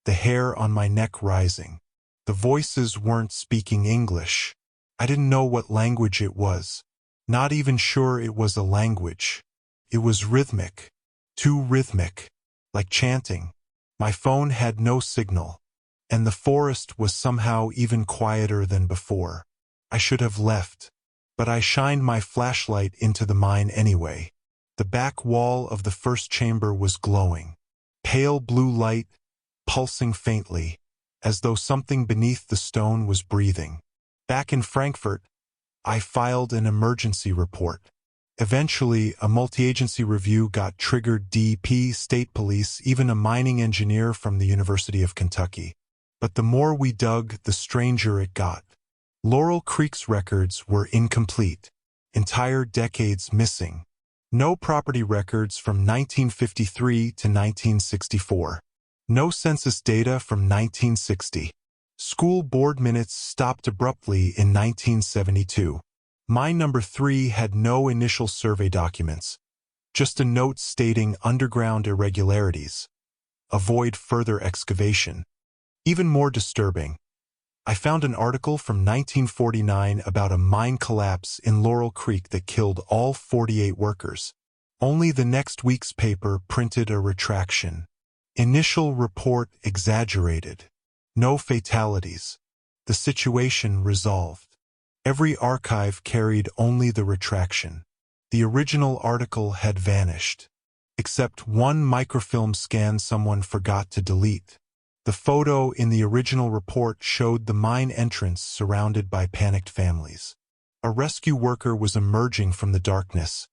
the hair on my neck rising. The voices weren't speaking English. I didn't know what language it was. Not even sure it was a language. It was rhythmic. Too rhythmic. Like chanting. My phone had no signal. And the forest was somehow even quieter than before. I should have left. But I shined my flashlight into the mine anyway. The back wall of the first chamber was glowing. Pale blue light, pulsing faintly, as though something beneath the stone was breathing. Back in Frankfurt, I filed an emergency report. Eventually, a multi-agency review got triggered: DEP, state police, even a mining engineer from the University of Kentucky. But the more we dug, the stranger it got. Laurel Creek's records were incomplete. Entire decades missing. No property records from 1953 to 1964. No census data from 1960. School board minutes stopped abruptly in 1972. Mine number 3 had no initial survey documents. Just a note stating underground irregularities. Avoid further excavation. Even more disturbing, I found an article from 1949 about a mine collapse in Laurel Creek that killed all 48 workers. Only the next week's paper printed a retraction. Initial report exaggerated. No fatalities. The situation resolved. Every archive carried only the retraction. The original article had vanished. Except one microfilm scan someone forgot to delete. The photo in the original report showed the mine entrance surrounded by panicked families. A rescue worker was emerging from the darkness,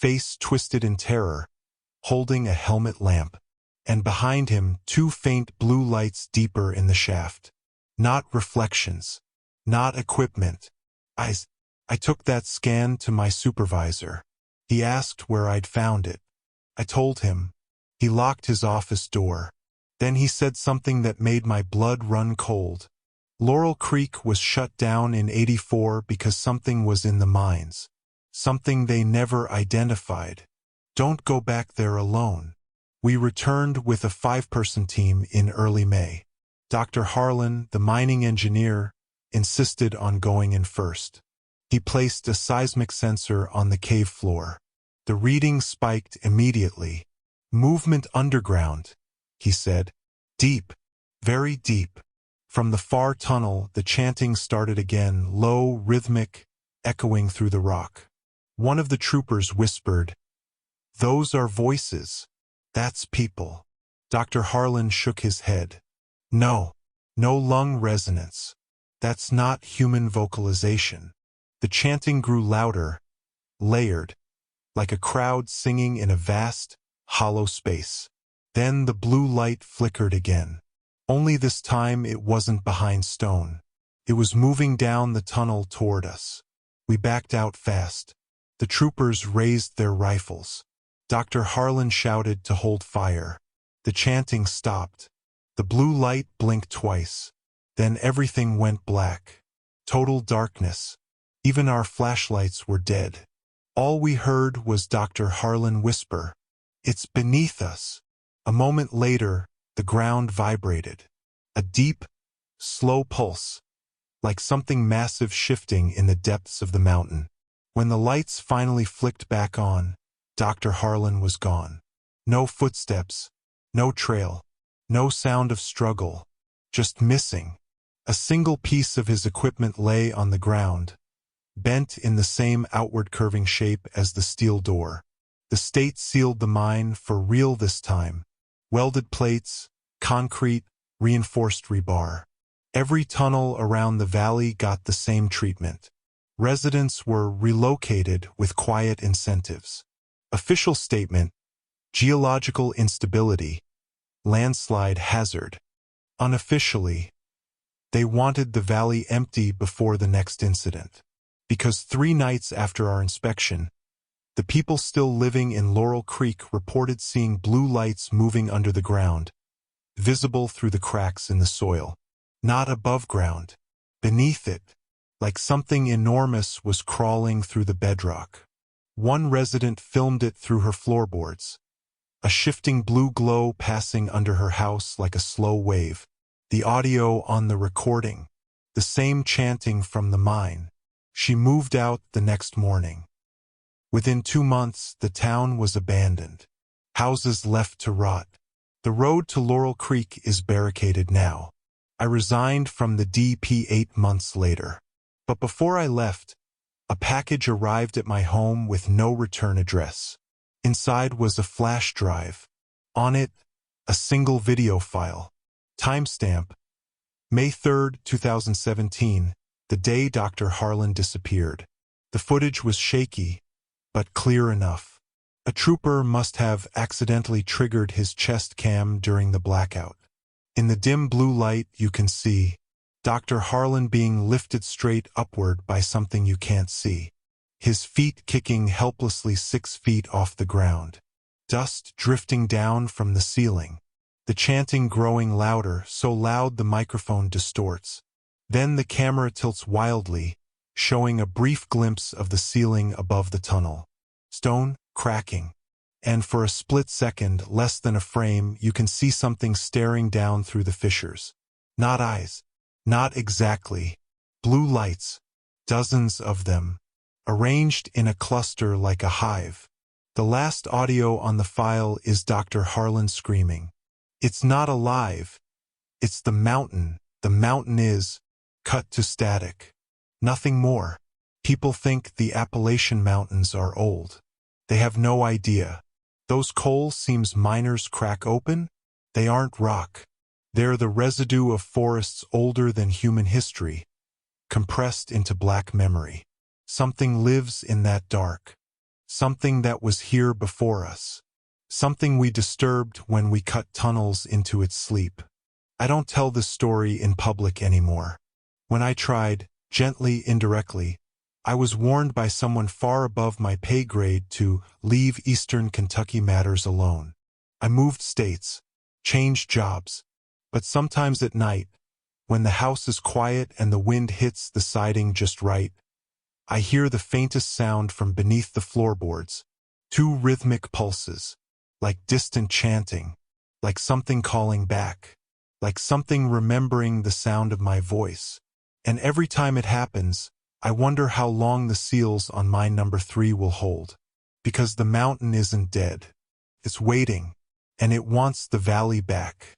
face twisted in terror, holding a helmet lamp, and behind him 2 faint blue lights deeper in the shaft. Not reflections. Not equipment. I took that scan to my supervisor. He asked where I'd found it. I told him. He locked his office door. Then he said something that made my blood run cold. Laurel Creek was shut down in '84 because something was in the mines. Something they never identified. Don't go back there alone. We returned with a 5-person team in early May. Dr. Harlan, the mining engineer, insisted on going in first. He placed a seismic sensor on the cave floor. The reading spiked immediately. Movement underground, he said. Deep, very deep. From the far tunnel, the chanting started again, low, rhythmic, echoing through the rock. One of the troopers whispered, "Those are voices. That's people." Dr. Harlan shook his head. No lung resonance. That's not human vocalization. The chanting grew louder, layered, like a crowd singing in a vast, hollow space. Then the blue light flickered again. Only this time it wasn't behind stone. It was moving down the tunnel toward us. We backed out fast. The troopers raised their rifles. Dr. Harlan shouted to hold fire. The chanting stopped. The blue light blinked twice. Then everything went black. Total darkness. Even our flashlights were dead. All we heard was Dr. Harlan whisper, "It's beneath us." A moment later, the ground vibrated. A deep, slow pulse, like something massive shifting in the depths of the mountain. When the lights finally flicked back on, Dr. Harlan was gone. No footsteps, no trail, no sound of struggle, just missing. A single piece of his equipment lay on the ground, bent in the same outward curving shape as the steel door. The state sealed the mine for real this time. Welded plates, concrete, reinforced rebar. Every tunnel around the valley got the same treatment. Residents were relocated with quiet incentives. Official statement: geological instability, landslide hazard. Unofficially, they wanted the valley empty before the next incident. Because 3 nights after our inspection, the people still living in Laurel Creek reported seeing blue lights moving under the ground, visible through the cracks in the soil. Not above ground, beneath it, like something enormous was crawling through the bedrock. One resident filmed it through her floorboards, a shifting blue glow passing under her house like a slow wave. The audio on the recording, the same chanting from the mine. She moved out the next morning. Within 2 months, the town was abandoned. Houses left to rot. The road to Laurel Creek is barricaded now. I resigned from the DP 8 months later. But before I left, a package arrived at my home with no return address. Inside was a flash drive. On it, a single video file. Timestamp: May 3, 2017, the day Dr. Harlan disappeared. The footage was shaky, but clear enough. A trooper must have accidentally triggered his chest cam during the blackout. In the dim blue light, you can see Dr. Harlan being lifted straight upward by something you can't see. His feet kicking helplessly 6 feet off the ground. Dust drifting down from the ceiling. The chanting growing louder, so loud the microphone distorts. Then the camera tilts wildly, showing a brief glimpse of the ceiling above the tunnel. Stone cracking. And for a split second, less than a frame, you can see something staring down through the fissures. Not eyes. Not exactly. Blue lights. Dozens of them. Arranged in a cluster like a hive. The last audio on the file is Dr. Harlan screaming. It's not alive. It's the mountain. The mountain is cut to static. Nothing more. People think the Appalachian Mountains are old. They have no idea. Those coal seams miners crack open? They aren't rock. They're the residue of forests older than human history, compressed into black memory. Something lives in that dark. something that was here before us, something we disturbed when we cut tunnels into its sleep. I don't tell this story in public anymore. When I tried, gently, indirectly, I was warned by someone far above my pay grade to leave Eastern Kentucky matters alone. I moved states, changed jobs, but sometimes at night, when the house is quiet and the wind hits the siding just right, I hear the faintest sound from beneath the floorboards, two rhythmic pulses, like distant chanting, like something calling back, like something remembering the sound of my voice. And every time it happens, I wonder how long the seals on my number 3 will hold. Because the mountain isn't dead. It's waiting, and it wants the valley back.